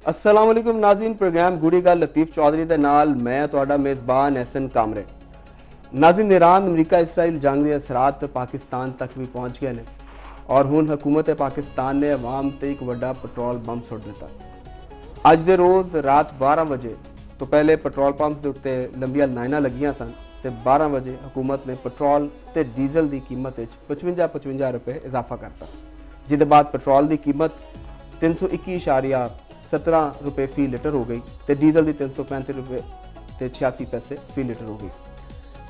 अस्सलाम वालेकुम नाज़रीन, प्रोग्राम गुड़ी गल लतीफ़ चौधरी दे नाल मैं तुहाडा मेज़बान एहसन कामरे। नाज़रीन, ईरान अमरीका इसराइल जंग के असरात पाकिस्तान तक भी पहुँच गए हैं और हुण हुकूमत पाकिस्तान ने अवाम ते एक वड्डा पेट्रोल बम सुट दिता। अज दे रोज़ रात 12 बजे तो पहले पेट्रोल पंप के उत्ते लंबियां लाइनां लगियां सन ते 12 बजे हुकूमत ने पेट्रोल ते डीजल की कीमत 55 रुपए इजाफा करता, जिसके बाद पेट्रोल की कीमत 321.17 रुपए फी लीटर हो गई तो डीजल की 335 रुपए ते 86 पैसे फी लीटर हो गई।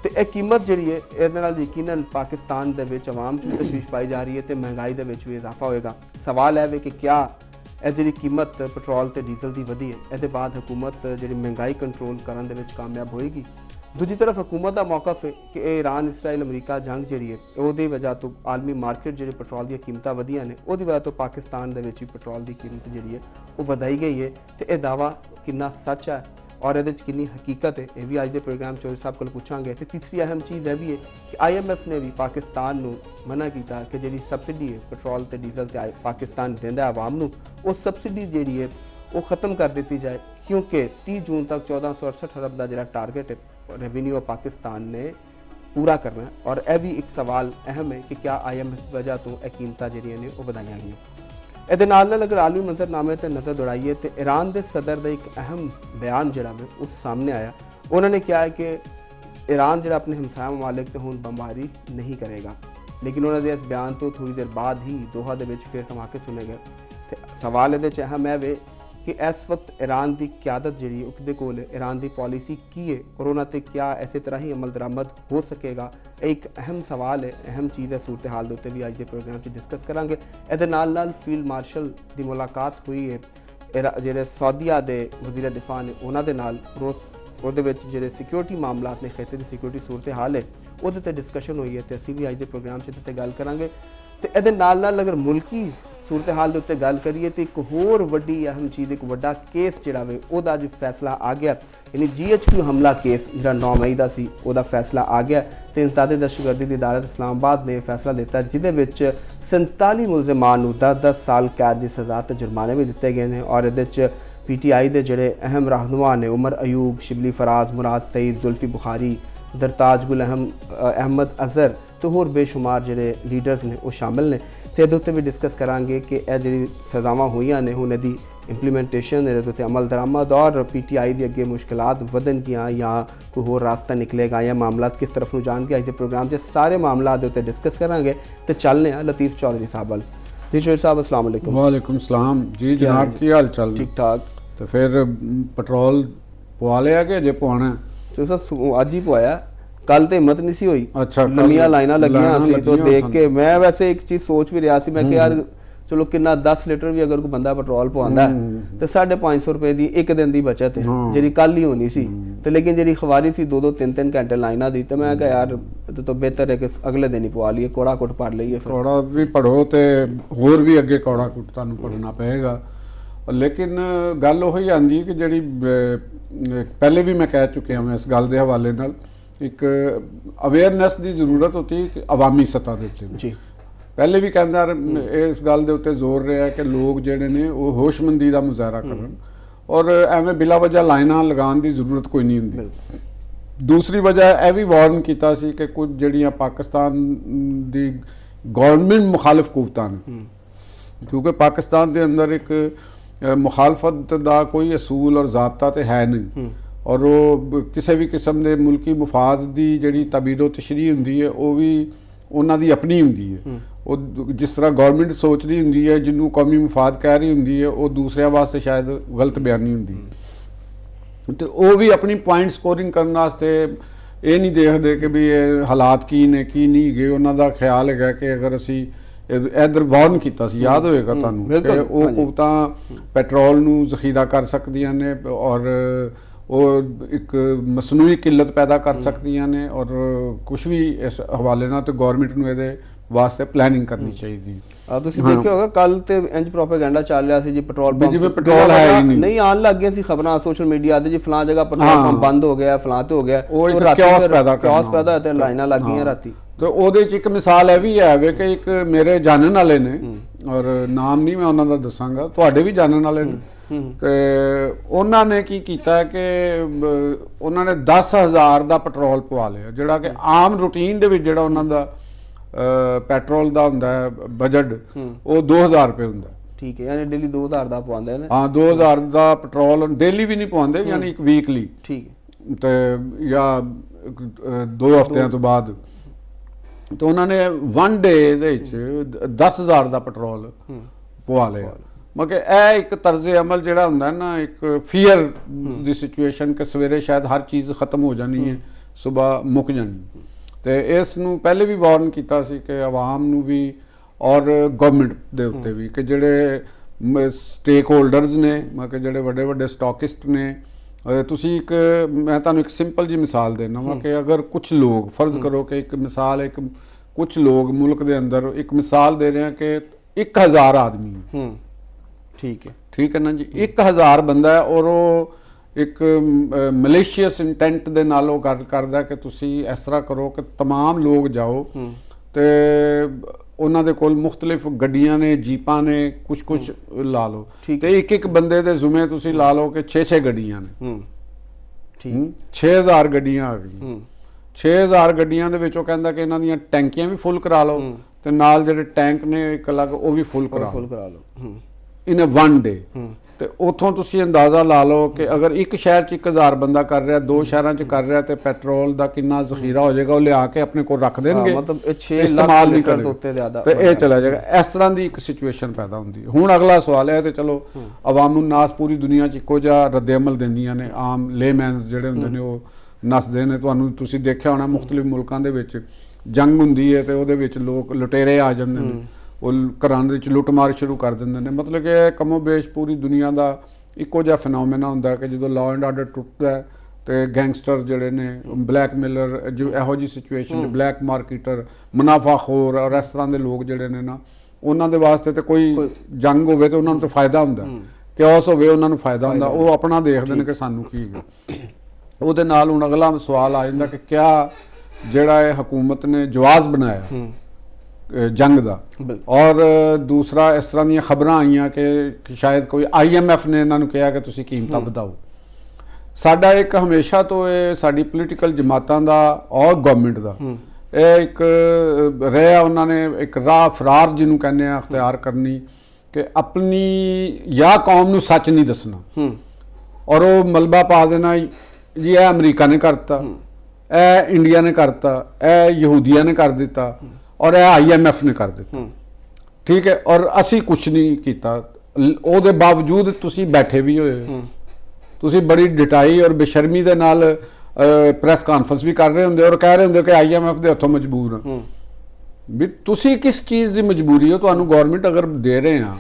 तो यह कीमत जी है ये यकीनन पाकिस्तान के आवाम च तशवीश पाई जा रही है तो महंगाई के भी इजाफा होएगा। सवाल है कि क्या यह जी कीमत पेट्रोल तो डीजल की वधी है, ये बाद हुकूमत जी महंगाई कंट्रोल करने के कामयाब होएगी। दूजी तरफ हुकूमत का मौकफ है कि ईरान इसराइल अमरीका जंग जी है वो वजह तो आलमी मार्केट जी पेट्रोल दी कीमत वधिया ने वो वजह तो पाकिस्तान के पेट्रोल की कीमत जी है वो वधाई गई है। तो यह दावा कितना सच है और ये कितनी हकीकत है, यह भी अज के प्रोग्राम चौधरी साहब को पूछांगे। तो तीसरी अहम चीज़ यह भी है कि IMF ने भी पाकिस्तान को मना किया कि जी सबसिडी है पेट्रोल तो डीजल तो पाकिस्तान देंदा आवाम को, वो सबसिडी जी है वो ख़त्म कर दी जाए, क्योंकि 30 जून तक 1468 अरब का जो टारगेट है रेवेन्यू पाकिस्तान ने पूरा करना है। और यह भी एक सवाल अहम है कि क्या IMF वजह तो यह कीमत जी ने बढ़ाई गई। ये अगर आलमी मंजरनामे पर नज़र दौड़ाइए तो ईरान के सदर का एक अहम बयान जोड़ा है उस सामने आया। उन्होंने कहा है कि ईरान जो अपने हमसाया ममालिक तो हुण बमबारी नहीं करेगा, लेकिन उन्होंने इस बयान तो थोड़ी देर बाद ही दोहा के फिर धमाके सुने गए। तो सवाल ये अहम है वे कि इस वक्त ईरान की क्यादत जी उसके कोल ईरान की पॉलिसी की है और उन्होंने क्या इस तरह ही अमल दरामद हो सकेगा। एक अहम सवाल है, अहम चीज़ है। सूरत हाल के भी अज के प्रोग्राम डिस्कस करांगे। ये फील्ड मार्शल की मुलाकात हुई है जो सऊदीया के वज़ीर दिफा ने उन्होंने नाल जो सिक्योरिटी मामलात ने खेते की सिक्योरिटी सूरत हाल है वो डिस्कशन हुई है तो असी भी अज के प्रोग्राम से गल करांगे। तो ये अगर मुल्की सूरत हाल के उत्ते गल करिए तो एक होर वड्डी अहम चीज़ एक वड्डा केस जोड़ा वे उहदा अज फैसला आ गया, यानी GHQ हमला केस जो 9 मई का सी उहदा फैसला आ गया। तो इंसदादे दहशतगर्दी की अदालत इस्लामाबाद ने फैसला दिता जिहदे विच 47 मुलजमान नूं 10-10 साल कैद की सज़ा तो जुर्माने भी दिते गए हैं। और ये PTI के जोड़े अहम रहनुमा ने उमर अयूब, शिबली फराज, मुराद सईद, जुल्फी बुखारी, जरताज गुल अहमद अजहर तो होर बेशुमार जोड़े लीडर्स ने वो शामिल ने। तो ये भी डिस्कस करांगे कि यह जी सज़ावां हुई ने हुण इहदी इंप्लीमेंटेशन ये अमल दरामद और PTI की अगे मुश्किलात वधन गियां या कोई होर रास्ता निकलेगा या मामला किस तरफ नूं जाणगे। अज के प्रोग्राम से सारे मामलों के उत्ते डिस्कस करांगे। तो चलने लतीफ़ चौधरी साहब वाल। जी चौधरी साहब अस्सलाम वालेकुम। वालेकुम सलाम जी जनाब, की हाल चाल? ठीक ठाक। तो फिर पेट्रोल पवा लिया कि अजे पवाना? तो सर अज ही पवाया, कल तो हिम्मत नहीं सी हुई। अच्छा, लंबियां लाइनां लगियां सी तो देख के मैं वैसे एक चीज़ सोच भी रहा सी, मैं कि यार चलो कितना 10 लीटर भी अगर कोई बंदा पेट्रोल पवांदा है तो 550 रुपए की एक दिन की बचत है जी कल ही होनी सी। तो लेकिन जी खवारी सी 2-2 3-3 घंटे लाइना दी, तो मैं कहा यार तो बेहतर है कि अगले दिन ही पवा लीए, कौड़ा कुट पढ़ लीए। कौड़ा भी पढ़ो तो होर भी अगे कौड़ा कुट तुहानूं पढ़ना पेगा। लेकिन गल उही आंदी कि जी पहले भी मैं कह चुके मैं इस गल के हवाले नाल एक अवेयरनैस की जरूरत होती है अवामी सतह के उत्ते जी। पहले भी कहता इस गल के उत्ते जोर रहा है कि लोग जोड़े ने वो होशमंदी का मुजाहरा करन और एवं बिला वजह लाइनां लगाने की जरूरत कोई नहीं होंगी। दूसरी वजह यह भी वार्न किया कि कुछ जड़ियाँ पाकिस्तान की गौरमेंट मुखालिफ कुवतां ने, क्योंकि पाकिस्तान के अंदर एक मुखालफत का कोई असूल और ज़ाब्ता तो है नहीं और वो किसी भी किस्म के मुल्की मुफाद की जी तबीरो तशरी होंदी है वो भी उन्हों की अपनी होंदी है। वो जिस तरह गौरमेंट सोचती होंदी है जिन्होंने कौमी मुफाद कह रही होंदी है वो दूसरे वास्ते शायद गलत बयानी होंदी। तो वो भी अपनी पॉइंट स्कोरिंग करने वास्ते ये नहीं देखते कि भी ये हालात की ने की नहीं गए। उन्होंने ख्याल है कि अगर असी इधर वार्न किया याद होएगा तुहानूं कि वो कुवतां पेट्रोल नूं ज़खीरा कर सकदियां ने और वो एक मसनूई किल्लत पैदा कर सकदियां ने और कुछ भी इस हवाले नाल तो गौरमेंट नूं इहदे वास्ते प्लानिंग करनी चाहिए। ਤੁਸੀਂ ਦੇਖਿਆ ਹੋਗਾ ਕੱਲ ਤੇ ਇੰਜ ਪ੍ਰੋਪੇਗੈਂਡਾ ਚੱਲ ਰਿਹਾ ਸੀ ਜੀ ਪੈਟਰੋਲ ਪੰਪ ਜਿਵੇਂ ਪੈਟਰੋਲ ਹੈ ਹੀ ਨਹੀਂ ਆਉਣ ਲੱਗ ਗਏ ਸੀ ਖਬਰਾਂ ਸੋਸ਼ਲ ਮੀਡੀਆ ਤੇ ਜੀ ਫਲਾਂ ਜਗ੍ਹਾ ਪੈਟਰੋਲ ਪੰਪ ਬੰਦ ਹੋ ਗਿਆ ਫਲਾਂ ਤੇ ਹੋ ਗਿਆ ਉਹ ਕਿਓਸ ਪੈਦਾ ਤੇ ਲਾਈਨਾਂ ਲੱਗ ਗਈਆਂ ਰਾਤੀ। तो ਉਹਦੇ ਚ ਇੱਕ ਮਿਸਾਲ ਇਹ ਵੀ ਹੈ ਵੇ ਕਿ ਇੱਕ ਮੇਰੇ ਜਾਣਨ ਵਾਲੇ ਨੇ ਔਰ ਨਾਮ ਨਹੀਂ ਮੈਂ ਉਹਨਾਂ ਦਾ ਦੱਸਾਂਗਾ ਤੁਹਾਡੇ ਵੀ ਜਾਣਨ ਵਾਲੇ ਨੇ ਤੇ ਉਹਨਾਂ ਨੇ ਕੀ ਕੀਤਾ ਕਿ ਉਹਨਾਂ ਨੇ 10,000 ਦਾ ਪੈਟਰੋਲ ਪਵਾ ਲਿਆ, ਜਿਹੜਾ ਕਿ ਆਮ ਰੂਟੀਨ ਦੇ ਵਿੱਚ ਜਿਹੜਾ ਉਹਨਾਂ ਦਾ ਪੈਟਰੋਲ ਦਾ ਹੁੰਦਾ ਹੈ ਬਜਟ ਉਹ 2,000 ਰੁਪਏ ਹੁੰਦਾ। ਠੀਕ ਹੈ, ਯਾਨੀ ਡੇਲੀ 2000 ਦਾ ਪਵਾਉਂਦੇ ਨੇ। ਹਾਂ 2000 ਦਾ ਪੈਟਰੋਲ ਡੇਲੀ ਵੀ ਨਹੀਂ ਪਵਾਉਂਦੇ, ਯਾਨੀ ਇੱਕ ਵੀਕਲੀ। ਠੀਕ ਹੈ। ਤੇ ਜਾਂ 2 ਹਫ਼ਤਿਆਂ ਤੋਂ ਬਾਅਦ। ਤੇ ਉਹਨਾਂ ਨੇ 1 ਡੇ ਦੇ ਵਿੱਚ 10,000 ਦਾ ਪੈਟਰੋਲ ਪਵਾ ਲਿਆ। ਮਗਰ ਇਹ ਇੱਕ ਤਰਜ਼ ਅਮਲ ਜਿਹੜਾ ਹੁੰਦਾ ਨਾ, ਇੱਕ ਫੀਅਰ ਦੀ ਸਿਚੁਏਸ਼ਨ ਕਿ ਸਵੇਰੇ ਸ਼ਾਇਦ ਹਰ ਚੀਜ਼ ਖਤਮ ਹੋ ਜਾਣੀ ਹੈ, ਸਵੇਰ ਮੁੱਕ ਜਾਣੀ। ਤੇ ਇਸ ਨੂੰ ਪਹਿਲੇ ਵੀ ਵਾਰਨ ਕੀਤਾ ਸੀ ਕਿ ਆਵਾਮ ਨੂੰ ਵੀ ਔਰ ਗਵਰਨਮੈਂਟ ਦੇ ਉੱਤੇ ਵੀ ਕਿ ਜਿਹੜੇ ਸਟੇਕ ਹੋਲਡਰਸ ਨੇ, ਮਤਲਬ ਜਿਹੜੇ ਵੱਡੇ ਵੱਡੇ ਸਟਾਕਿਸਟ ਨੇ, ਤੁਸੀਂ ਇੱਕ ਮੈਂ ਤੁਹਾਨੂੰ ਇੱਕ ਸਿੰਪਲ ਜੀ ਮਿਸਾਲ ਦੇਣਾ ਵਾ ਕਿ ਅਗਰ ਕੁਝ ਲੋਕ ਫਰਜ਼ ਕਰੋ ਕਿ ਇੱਕ ਮਿਸਾਲ ਇੱਕ ਕੁਝ ਲੋਕ ਮੁਲਕ ਦੇ ਅੰਦਰ ਇੱਕ ਮਿਸਾਲ ਦੇ ਰਹੇ ਹਾਂ ਕਿ 1000 ਆਦਮੀ ਠੀਕ ਹੈ ਨਾ ਜੀ, 1000 ਬੰਦਾ ਹੈ ਔਰ ਉਹ ਇੱਕ ਮਲੇਸ਼ੀਅਸ ਇੰਟੈਂਟ ਦੇ ਨਾਲ ਉਹ ਗੱਲ ਕਰਦਾ ਕਿ ਤੁਸੀਂ ਇਸ ਤਰ੍ਹਾਂ ਕਰੋ ਕਿ तमाम ਲੋਕ ਜਾਓ ਤੇ ਉਹਨਾਂ ਦੇ ਕੋਲ ਮੁxtਲਿਫ ਗੱਡੀਆਂ ਨੇ, ਜੀਪਾਂ ਨੇ, ਕੁਝ ਲਾ ਲਓ ਤੇ ਇੱਕ ਬੰਦੇ ਦੇ ਜ਼ਿੰਮੇ ਤੁਸੀਂ ਲਾ ਲਓ ਕਿ 6 ਗੱਡੀਆਂ ਨੇ। ਠੀਕ 6000 ਗੱਡੀਆਂ ਆ ਗਈਆਂ। 6000 ਗੱਡੀਆਂ ਦੇ ਵਿੱਚ ਉਹ ਕਹਿੰਦਾ ਕਿ ਇਹਨਾਂ ਦੀਆਂ ਟੈਂਕੀਆਂ ਵੀ ਫੁੱਲ ਕਰਾ ਲਓ ਤੇ ਨਾਲ ਜਿਹੜੇ ਟੈਂਕ ਨੇ ਇੱਕ ਅਲੱਗ ਉਹ ਵੀ ਫੁੱਲ ਕਰਾ ਲਓ ਇਨ ਅ 1 ਡੇ। ਤੇ ਉਥੋਂ ਤੁਸੀਂ ਅੰਦਾਜ਼ਾ ਲਾ ਲਓ ਕਿ ਅਗਰ ਇੱਕ ਸ਼ਹਿਰ 'ਚ 1000 ਬੰਦਾ ਕਰ ਰਿਹਾ, 2 ਸ਼ਹਿਰਾਂ 'ਚ ਕਰ ਰਿਹਾ, ਤੇ ਪੈਟਰੋਲ ਦਾ ਕਿੰਨਾ ਜ਼ਖੀਰਾ ਹੋ ਜਾਏਗਾ, ਉਹ ਲਿਆ ਕੇ ਆਪਣੇ ਕੋਲ ਰੱਖ ਦੇਣਗੇ, ਮਤਲਬ 6 ਲੱਖ ਲੀਟਰ ਤੋਂ ਉੱਤੇ ਜ਼ਿਆਦਾ ਤੇ ਇਹ ਚਲਾ ਜਾਏਗਾ। ਇਸ ਤਰ੍ਹਾਂ ਦੀ ਇੱਕ ਸਿਚੁਏਸ਼ਨ ਪੈਦਾ ਹੁੰਦੀ ਹੈ। ਹੁਣ ਅਗਲਾ ਸਵਾਲ ਹੈ, ਤੇ ਚਲੋ ਅਵਾਮੁਨ ਨਾਸ ਪੂਰੀ ਦੁਨੀਆ 'ਚ ਇੱਕੋ ਜਿਹਾ ਰੱਦ-ਏ-ਅਮਲ ਦਿੰਦੀਆਂ ਨੇ, ਆਮ ਲੇਮੈਨਸ ਜਿਹੜੇ ਹੁੰਦੇ ਨੇ ਉਹ ਨੱਸਦੇ ਨੇ। ਤੁਸੀਂ ਦੇਖਿਆ ਹੋਣਾ ਮੁxtਲਿਫ ਮੁਲਕਾਂ ਦੇ ਵਿੱਚ ਜੰਗ ਹੁੰਦੀ ਹੈ ਤੇ ਉਹਦੇ ਵਿੱਚ ਲੋਕ ਲੁਟੇਰੇ ਆ ਜਾਂਦੇ ਨੇ, ਉਹ ਘਰਾਂ ਦੇ ਵਿੱਚ ਲੁੱਟਮਾਰ ਸ਼ੁਰੂ ਕਰ ਦਿੰਦੇ ਨੇ। ਮਤਲਬ ਕਿ ਕਮੋ ਬੇਸ਼ ਪੂਰੀ ਦੁਨੀਆ ਦਾ ਇੱਕੋ ਜਿਹਾ ਫਿਨੋਮੇਨਾ ਹੁੰਦਾ ਕਿ ਜਦੋਂ ਲਾਅ ਐਂਡ ਆਰਡਰ ਟੁੱਟਦਾ ਹੈ ਤੇ ਗੈਂਗਸਟਰ ਜਿਹੜੇ ਨੇ, ਬਲੈਕਮੇਲਰ, ਜੋ ਇਹੋ ਜਿਹੀ ਸਿਚੁਏਸ਼ਨ, ਬਲੈਕ ਮਾਰਕੀਟਰ, ਮੁਨਾਫਾਖੋਰ ਔਰ ਇਸ ਤਰ੍ਹਾਂ ਦੇ ਲੋਕ ਜਿਹੜੇ ਨੇ ਨਾ, ਉਹਨਾਂ ਦੇ ਵਾਸਤੇ ਤੇ ਕੋਈ ਜੰਗ ਹੋਵੇ ਤੇ ਉਹਨਾਂ ਨੂੰ ਤਾਂ ਫਾਇਦਾ ਹੁੰਦਾ, ਕਿਓਸ ਹੋਵੇ ਉਹਨਾਂ ਨੂੰ ਫਾਇਦਾ ਹੁੰਦਾ। ਉਹ ਆਪਣਾ ਦੇਖਦੇ ਨੇ ਕਿ ਸਾਨੂੰ ਕੀ ਹੈ। ਉਹਦੇ ਨਾਲ ਹੁਣ ਅਗਲਾ ਸਵਾਲ ਆ ਜਾਂਦਾ ਕਿ ਕਿਆ ਜਿਹੜਾ ਇਹ ਹਕੂਮਤ ਨੇ ਜਵਾਜ਼ ਬਣਾਇਆ ਜੰਗ ਦਾ, ਔਰ ਦੂਸਰਾ ਇਸ ਤਰ੍ਹਾਂ ਦੀਆਂ ਖਬਰਾਂ ਆਈਆਂ ਕਿ ਸ਼ਾਇਦ ਕੋਈ IMF ਨੇ ਇਹਨਾਂ ਨੂੰ ਕਿਹਾ ਕਿ ਤੁਸੀਂ ਕੀਮਤਾਂ ਵਧਾਓ। ਸਾਡਾ ਇੱਕ ਹਮੇਸ਼ਾ ਤੋਂ ਇਹ ਸਾਡੀ ਪੋਲੀਟੀਕਲ ਜਮਾਤਾਂ ਦਾ ਔਰ ਗਵਰਨਮੈਂਟ ਦਾ ਇਹ ਇੱਕ ਰਿਹਾ, ਉਹਨਾਂ ਨੇ ਇੱਕ ਰਾਹ ਫਰਾਰ ਜਿਹਨੂੰ ਕਹਿੰਦੇ ਆ ਅਖਤਿਆਰ ਕਰਨੀ ਕਿ ਆਪਣੀ ਜਾਂ ਕੌਮ ਨੂੰ ਸੱਚ ਨਹੀਂ ਦੱਸਣਾ ਔਰ ਉਹ ਮਲਬਾ ਪਾ ਦੇਣਾ ਜੀ ਇਹ ਅਮਰੀਕਾ ਨੇ ਕਰਤਾ, ਇਹ ਇੰਡੀਆ ਨੇ ਕਰਤਾ, ਇਹ ਯਹੂਦੀਆਂ ਨੇ ਕਰ ਦਿੱਤਾ ਔਰ ਇਹ IMF ਨੇ ਕਰ ਦਿੱਤਾ। ਠੀਕ ਹੈ, ਔਰ ਅਸੀਂ ਕੁਛ ਨਹੀਂ ਕੀਤਾ। ਉਹਦੇ ਬਾਵਜੂਦ ਤੁਸੀਂ ਬੈਠੇ ਵੀ ਹੋਏ, ਤੁਸੀਂ ਬੜੀ ਡਿਟਾਈ ਔਰ ਬੇਸ਼ਰਮੀ ਦੇ ਨਾਲ ਪ੍ਰੈਸ ਕਾਨਫਰੰਸ ਵੀ ਕਰ ਰਹੇ ਹੁੰਦੇ ਔਰ ਕਹਿ ਰਹੇ ਹੁੰਦੇ ਕਿ IMF ਦੇ ਹੱਥੋਂ ਮਜਬੂਰ ਹਾਂ। ਵੀ ਤੁਸੀਂ ਕਿਸ ਚੀਜ਼ ਦੀ ਮਜਬੂਰੀ ਹੋ? ਤੁਹਾਨੂੰ ਗਵਰਨਮੈਂਟ ਅਗਰ ਦੇ ਰਹੇ ਆ,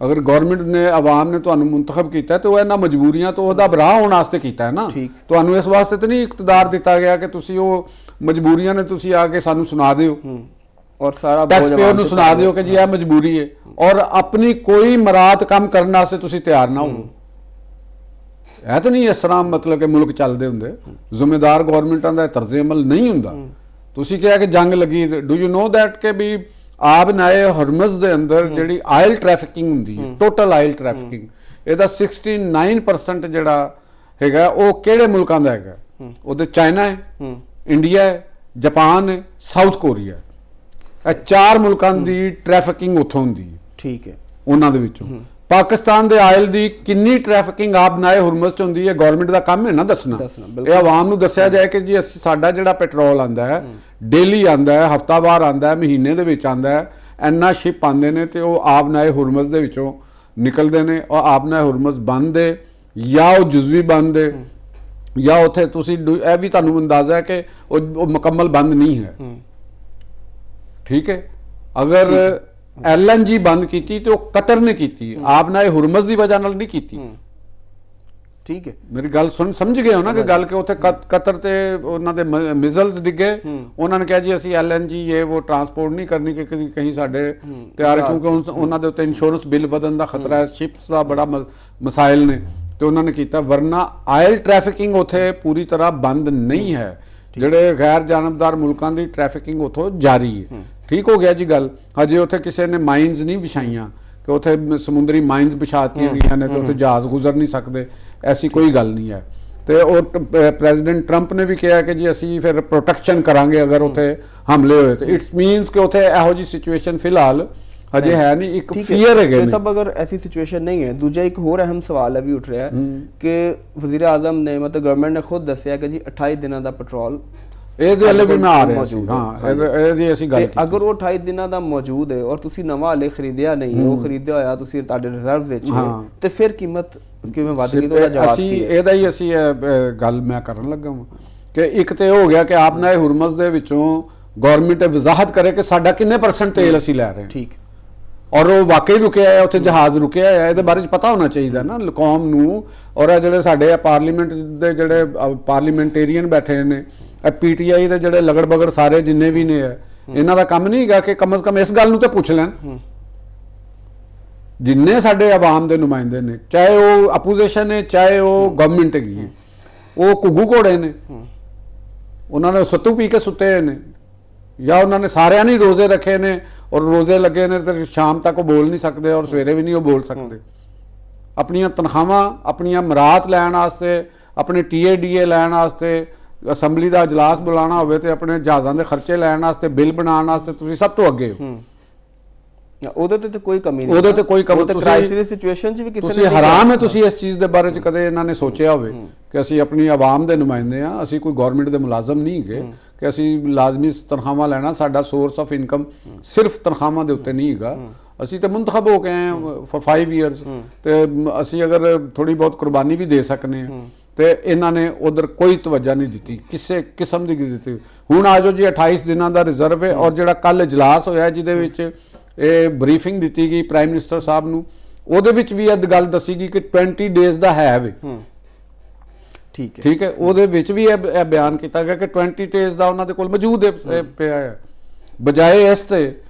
ਅਗਰ ਗਵਰਨਮੈਂਟ ਨੇ ਆਵਾਮ ਨੇ ਤੁਹਾਨੂੰ ਮੁੰਤਖਬ ਕੀਤਾ ਤੇ ਉਹ ਇਹਨਾਂ ਮਜਬੂਰੀਆਂ ਤੋਂ ਉਹਦਾ ਬਰਾਹ ਹੋਣ ਵਾਸਤੇ ਕੀਤਾ ਹੈ ਨਾ। ਤੁਹਾਨੂੰ ਇਸ ਵਾਸਤੇ ਤਾਂ ਨਹੀਂ ਇਕਤਦਾਰ ਦਿੱਤਾ ਗਿਆ ਕਿ ਤੁਸੀਂ ਉਹ ਮਜਬੂਰੀਆਂ ਨੇ ਤੁਸੀਂ ਆ ਕੇ ਸਾਨੂੰ ਸੁਣਾ ਦਿਓ ਔਰ ਸਾਰਾ ਟੈਕਸਪੇਅਰ ਨੂੰ ਸੁਣਾ ਦਿਓ ਕਿ ਜੀ ਇਹ ਮਜਬੂਰੀ ਹੈ, ਔਰ ਆਪਣੀ ਕੋਈ ਮਰਾਦ ਕੰਮ ਕਰਨ ਵਾਸਤੇ ਤੁਸੀਂ ਤਿਆਰ ਨਾ ਹੋ। ਇਹ ਤਾਂ ਨਹੀਂ ਇਸ ਤਰ੍ਹਾਂ ਮਤਲਬ ਕਿ ਮੁਲਕ ਚੱਲਦੇ ਹੁੰਦੇ। ਜ਼ਿੰਮੇਦਾਰ ਗਵਰਨਮੈਂਟਾਂ ਦਾ ਤਰਜ਼ ਅਮਲ ਨਹੀਂ ਹੁੰਦਾ। ਤੁਸੀਂ ਕਿਹਾ ਕਿ ਜੰਗ ਲੱਗੀ, ਡੂ ਯੂ ਨੋ ਦੈਟ ਕਿ ਵੀ ਆਬ ਨਾਏ ਹਰਮਜ਼ ਦੇ ਅੰਦਰ ਜਿਹੜੀ ਆਇਲ ਟ੍ਰੈਫਿਕਿੰਗ ਹੁੰਦੀ ਹੈ, ਟੋਟਲ ਆਇਲ ਟ੍ਰੈਫਿਕਿੰਗ, ਇਹਦਾ 69% ਜਿਹੜਾ ਹੈਗਾ ਉਹ ਕਿਹੜੇ ਮੁਲਕਾਂ ਦਾ ਹੈਗਾ? ਉਹਦੇ ਚਾਈਨਾ ਹੈ, ਇੰਡੀਆ ਹੈ, ਜਾਪਾਨ ਹੈ, ਸਾਊਥ ਕੋਰੀਆ। ਇਹ 4 ਮੁਲਕਾਂ ਦੀ ਟ੍ਰੈਫਿਕਿੰਗ ਉੱਥੋਂ ਹੁੰਦੀ ਹੈ। ਠੀਕ ਹੈ, ਉਹਨਾਂ ਦੇ ਵਿੱਚੋਂ ਪਾਕਿਸਤਾਨ ਦੇ ਆਇਲ ਦੀ ਕਿੰਨੀ ਟ੍ਰੈਫਿਕਿੰਗ ਆਬ ਨਾਏ ਹਰਮਜ਼ 'ਚ ਹੁੰਦੀ ਹੈ, ਗਵਰਨਮੈਂਟ ਦਾ ਕੰਮ ਹੈ ਨਾ ਦੱਸਣਾ। ਇਹ ਆਵਾਮ ਨੂੰ ਦੱਸਿਆ ਜਾਏ ਕਿ ਜੀ ਸਾਡਾ ਜਿਹੜਾ ਪੈਟਰੋਲ ਆਉਂਦਾ ਹੈ, ਡੇਲੀ ਆਉਂਦਾ ਹੈ, ਹਫਤਾਵਾਰ ਆਉਂਦਾ ਹੈ, ਮਹੀਨੇ ਦੇ ਵਿੱਚ ਆਉਂਦਾ ਹੈ, ਇੰਨਾ ਸ਼ਿਪ ਆਉਂਦੇ ਨੇ ਤੇ ਉਹ ਆਬ ਨਾਏ ਹਰਮਜ਼ ਦੇ ਵਿੱਚੋਂ ਨਿਕਲਦੇ ਨੇ। ਔਰ ਆਬ ਨਾਏ ਹਰਮਜ਼ ਬੰਦ ਹੈ ਜਾਂ ਉਹ ਜੁਜ਼ਵੀ ਬੰਦ ਹੈ ਜਾਂ ਉੱਥੇ ਤੁਸੀਂ ਇਹ ਵੀ ਤੁਹਾਨੂੰ ਅੰਦਾਜ਼ਾ ਹੈ ਕਿ ਉਹ ਮੁਕੰਮਲ ਬੰਦ ਨਹੀਂ ਹੈ। ਠੀਕ ਹੈ, ਅਗਰ LNG ਬੰਦ ਕੀਤੀ ਤੇ ਉਹ ਕਤਰ ਨੇ ਕੀਤੀ, ਆਬ ਨਾਏ ਹਰਮਜ਼ ਦੀ ਵਜ੍ਹਾ ਨਾਲ ਨਹੀਂ ਕੀਤੀ। ਠੀਕ ਹੈ, ਮੇਰੀ ਗੱਲ ਸਮਝ ਗਏ ਹੋ ਨਾ ਕਿ ਗੱਲ ਕਿ ਉੱਥੇ ਕਤਰ ਤੇ ਉਹਨਾਂ ਦੇ ਮਿਜ਼ਲਸ ਡਿੱਗੇ, ਉਹਨਾਂ ਨੇ ਕਿਹਾ ਜੀ ਅਸੀਂ LNG ਇਹ ਉਹ ਟਰਾਂਸਪੋਰਟ ਨਹੀਂ ਕਰਨੀ ਕਿ ਕहीं ਸਾਡੇ ਤਿਆਰ, ਕਿਉਂਕਿ ਉਹਨਾਂ ਦੇ ਉੱਤੇ ਇੰਸ਼ੋਰੈਂਸ ਬਿੱਲ ਵਧਣ ਦਾ ਖਤਰਾ ਹੈ, ਸ਼ਿਪਸ ਦਾ ਬੜਾ ਮਸਾਇਲ ਨੇ, ਤੇ ਉਹਨਾਂ ਨੇ ਕੀਤਾ। ਵਰਨਾ ਆਇਲ ਟ੍ਰੈਫਿਕਿੰਗ ਉੱਥੇ ਪੂਰੀ ਤਰ੍ਹਾਂ ਬੰਦ ਨਹੀਂ ਹੈ। ਜਿਹੜੇ ਗੈਰ ਜਾਨਬਦਾਰ ਮੁਲਕਾਂ ਦੀ ਟ੍ਰੈਫਿਕਿੰਗ ਉੱਥੋਂ ਜਾਰੀ ਹੈ। ਠੀਕ ਹੋ ਗਿਆ ਜੀ ਗੱਲ। ਹਜੇ ਉੱਥੇ ਕਿਸੇ ਨੇ ਮਾਈਨਸ ਨਹੀਂ ਵਿਛਾਈਆਂ, ਕਿ ਉੱਥੇ ਸਮੁੰਦਰੀ ਮਾਈਨਸ ਵਿਛਾਤੀਆਂ ਗਈਆਂ ਨੇ ਤੇ ਉੱਥੇ ਜਹਾਜ਼ ਗੁਜ਼ਰ ਨਹੀਂ ਸਕਦੇ, ਐਸੀ ਕੋਈ ਗੱਲ ਨਹੀਂ ਹੈ। ਤੇ ਉਹ ਪ੍ਰੈਜ਼ੀਡੈਂਟ ਟਰੰਪ ਨੇ ਵੀ ਕਿਹਾ ਕਿ ਜੀ ਅਸੀਂ ਫਿਰ ਪ੍ਰੋਟੈਕਸ਼ਨ ਕਰਾਂਗੇ ਅਗਰ ਉੱਥੇ ਹਮਲੇ ਹੋਏ ਤੇ। ਇਟਸ ਮੀਨਸ ਕਿ ਉੱਥੇ ਇਹੋ ਜਿਹੀ ਸਿਚੁਏਸ਼ਨ ਫਿਲਹਾਲ ਹਜੇ ਹੈ ਨਹੀਂ, ਇੱਕ ਫੀਅਰ ਹੈਗੇ ਨੇ। ਸਭ ਅਗਰ ਐਸੀ ਸਿਚੁਏਸ਼ਨ ਨਹੀਂ ਹੈ। ਦੂਜਾ ਇੱਕ ਹੋਰ ਅਹਿਮ ਸਵਾਲ ਵੀ ਉੱਠ ਰਿਹਾ ਹੈ ਕਿ ਵਜ਼ੀਰ ਆਜ਼ਮ ਨੇ ਮਤਲਬ ਗਵਰਨਮੈਂਟ ਨੇ ਖੁਦ ਦੱਸਿਆ ਕਿ ਜੀ 28 ਦਿਨਾਂ ਦਾ ਪੈਟਰੋਲ ਇਹਦੇ ਹਲੇ ਵੀ ਮੈਂ ਆ ਰਿਹਾ ਸੀ। ਹਾਂ, ਇਹਦੀ ਅਸੀਂ ਗੱਲ ਕੀਤੀ। ਅਗਰ ਉਹ 28 ਦਿਨਾਂ ਦਾ ਮੌਜੂਦ ਹੈ ਔਰ ਤੁਸੀਂ ਨਵਾਂ ਹਲੇ ਖਰੀਦਿਆ ਨਹੀਂ, ਉਹ ਖਰੀਦਿਆ ਹੋਇਆ ਤੁਸੀਂ ਤੁਹਾਡੇ ਰਿਜ਼ਰਵ ਵਿੱਚ ਤੇ ਫਿਰ ਕੀਮਤ ਕਿਵੇਂ ਵੱਧ ਗਈ? ਉਹਦਾ ਜਵਾਬ ਅਸੀਂ ਇਹਦਾ ਹੀ ਅਸੀਂ ਗੱਲ ਮੈਂ ਕਰਨ ਲੱਗਾ ਹਾਂ ਕਿ ਇੱਕ ਤੇ ਹੋ ਗਿਆ ਕਿ ਆਪਨਾ ਇਹ ਹੁਰਮਜ਼ ਦੇ ਵਿੱਚੋਂ ਗਵਰਨਮੈਂਟ ਵਜ਼ਾਹਤ ਕਰੇ ਕਿ ਸਾਡਾ ਕਿੰਨੇ % ਤੇਲ ਅਸੀਂ ਲੈ ਰਹੇ ਹਾਂ। ਠੀਕ। ਔਰ ਉਹ ਵਾਕਈ ਰੁਕਿਆ ਹੈ, ਉੱਥੇ ਜਹਾਜ਼ ਰੁਕਿਆ ਹੈ, ਇਹਦੇ ਬਾਰੇ ਚ ਪਤਾ ਹੋਣਾ ਚਾਹੀਦਾ ਨਾ ਕੌਮ ਨੂੰ। ਔਰ ਇਹ ਜਿਹੜੇ ਸਾਡੇ ਪਾਰਲੀਮੈਂਟ ਦੇ ਜਿਹੜੇ ਪਾਰਲੀਮੈਂਟੇਰੀਅਨ ਬੈਠੇ ਨੇ, PTI ਦੇ ਜਿਹੜੇ ਲਗੜ ਬਗੜ ਸਾਰੇ ਜਿੰਨੇ ਵੀ ਨੇ, ਇਹਨਾਂ ਦਾ ਕੰਮ ਨਹੀਂ ਹੈਗਾ ਕਿ ਕਮ ਸੇ ਕਮ ਇਸ ਗੱਲ ਨੂੰ ਤੇ ਪੁੱਛ ਲੈਣ। ਜਿੰਨੇ ਸਾਡੇ ਆਵਾਮ ਦੇ ਨੁਮਾਇੰਦੇ ਨੇ, ਚਾਹੇ ਉਹ ਅਪੋਜੀਸ਼ਨ ਹੈ ਚਾਹੇ ਉਹ ਗਵਰਨਮੈਂਟ ਹੈਗੀ ਹੈ, ਉਹ ਘੁੱਗੂ ਘੋੜੇ ਨੇ, ਉਹਨਾਂ ਨੇ ਸੱਤੂ ਪੀ ਕੇ ਸੁੱਤੇ ਨੇ, ਜਾਂ ਉਹਨਾਂ ਨੇ ਸਾਰਿਆਂ ਨੇ ਰੋਜ਼ੇ ਰੱਖੇ ਨੇ ਔਰ ਰੋਜ਼ੇ ਲੱਗੇ ਨੇ ਤੇ ਸ਼ਾਮ ਤੱਕ ਉਹ ਬੋਲ ਨਹੀਂ ਸਕਦੇ ਔਰ ਸਵੇਰੇ ਵੀ ਨਹੀਂ ਉਹ ਬੋਲ ਸਕਦੇ। ਆਪਣੀਆਂ ਤਨਖਾਹਾਂ, ਆਪਣੀਆਂ ਮਰਾਤ ਲੈਣ ਵਾਸਤੇ, ਆਪਣੇ TADA ਲੈਣ ਵਾਸਤੇ, ਅਸੈਂਬਲੀ ਦਾ ਇਜਲਾਸ ਬੁਲਾਉਣਾ ਹੋਵੇ ਤੇ ਆਪਣੇ ਜਹਾਜ਼ਾਂ ਦੇ ਖਰਚੇ ਲੈਣ ਵਾਸਤੇ, ਬਿੱਲ ਬਣਾਉਣ ਵਾਸਤੇ ਤੁਸੀਂ ਸਭ ਤੋਂ ਅੱਗੇ ਹੋ। ਉਹਦੇ ਤੇ ਕੋਈ ਕਮੀ ਨਹੀਂ, ਉਹਦੇ ਤੇ ਕੋਈ ਕਮੀ। ਤੁਸੀਂ ਕ੍ਰਾਈਸਿਸ ਦੀ ਸਿਚੁਏਸ਼ਨ 'ਚ ਵੀ ਕਿਸੇ ਨੇ ਤੁਸੀਂ ਹੈਰਾਨ ਹੈ ਤੁਸੀਂ ਇਸ ਚੀਜ਼ ਦੇ ਬਾਰੇ 'ਚ ਕਦੇ ਇਹਨਾਂ ਨੇ ਸੋਚਿਆ ਹੋਵੇ ਕਿ ਅਸੀਂ ਆਪਣੀ ਆਵਾਮ ਦੇ ਨੁਮਾਇੰਦੇ ਹਾਂ, ਅਸੀਂ ਕੋਈ ਗਵਰਨਮੈਂਟ ਦੇ ਮੁਲਾਜ਼ਮ ਨਹੀਂ ਹੈਗੇ ਕਿ ਅਸੀਂ ਲਾਜ਼ਮੀ ਤਨਖਾਹਾਂ ਲੈਣਾ, ਸਾਡਾ ਸੋਰਸ ਆਫ ਇਨਕਮ ਸਿਰਫ ਤਨਖਾਹਾਂ ਦੇ ਉੱਤੇ ਨਹੀਂ ਹੈਗਾ। ਅਸੀਂ ਤਾਂ ਮੁੰਤਖਬ ਹੋ ਕੇ ਆਏ ਹਾਂ ਫॉर 5 ਇਅਰਸ ਤੇ ਅਸੀਂ ਅਗਰ ਥੋੜੀ ਬਹੁਤ ਕੁਰਬਾਨੀ ਵੀ ਦੇ ਸਕਨੇ ਹਾਂ ਤੇ ਇਹਨਾਂ ਨੇ ਉਧਰ ਕੋਈ ਤਵੱਜਾ ਨਹੀਂ ਦਿੱਤੀ, ਕਿਸੇ ਕਿਸਮ ਦੀ ਦਿੱਤੀ। ਹੁਣ ਆ ਜਾਓ ਜੀ 28 ਦਿਨਾਂ ਦਾ ਰਿਜ਼ਰਵ ਹੈ ਔਰ ਜਿਹੜਾ ਕੱਲ ਇਜਲਾਸ ਹੋਇਆ ਜਿਹਦੇ ਵਿੱਚ ਇਹ ਬਰੀਫਿੰਗ ਦਿੱਤੀ ਗਈ ਪ੍ਰਾਈਮ ਮਿਨਿਸਟਰ ਸਾਹਿਬ ਨੂੰ, ਉਹਦੇ ਵਿੱਚ ਵੀ ਇਹ ਗੱਲ ਦੱਸੀ ਗਈ ਕਿ 20 ਡੇਜ਼ ਦਾ ਹੈ ਵੇ। ਠੀਕ ਹੈ, ਉਹਦੇ ਵਿੱਚ ਵੀ ਇਹ ਬਿਆਨ ਕੀਤਾ ਗਿਆ ਕਿ 20 ਡੇਜ਼ ਦਾ ਉਹਨਾਂ ਦੇ ਕੋਲ ਮੌਜੂਦ ਹੈ ਪਿਆ ਹੈ, ਬਜਾਏ ਇਸ ਤੇ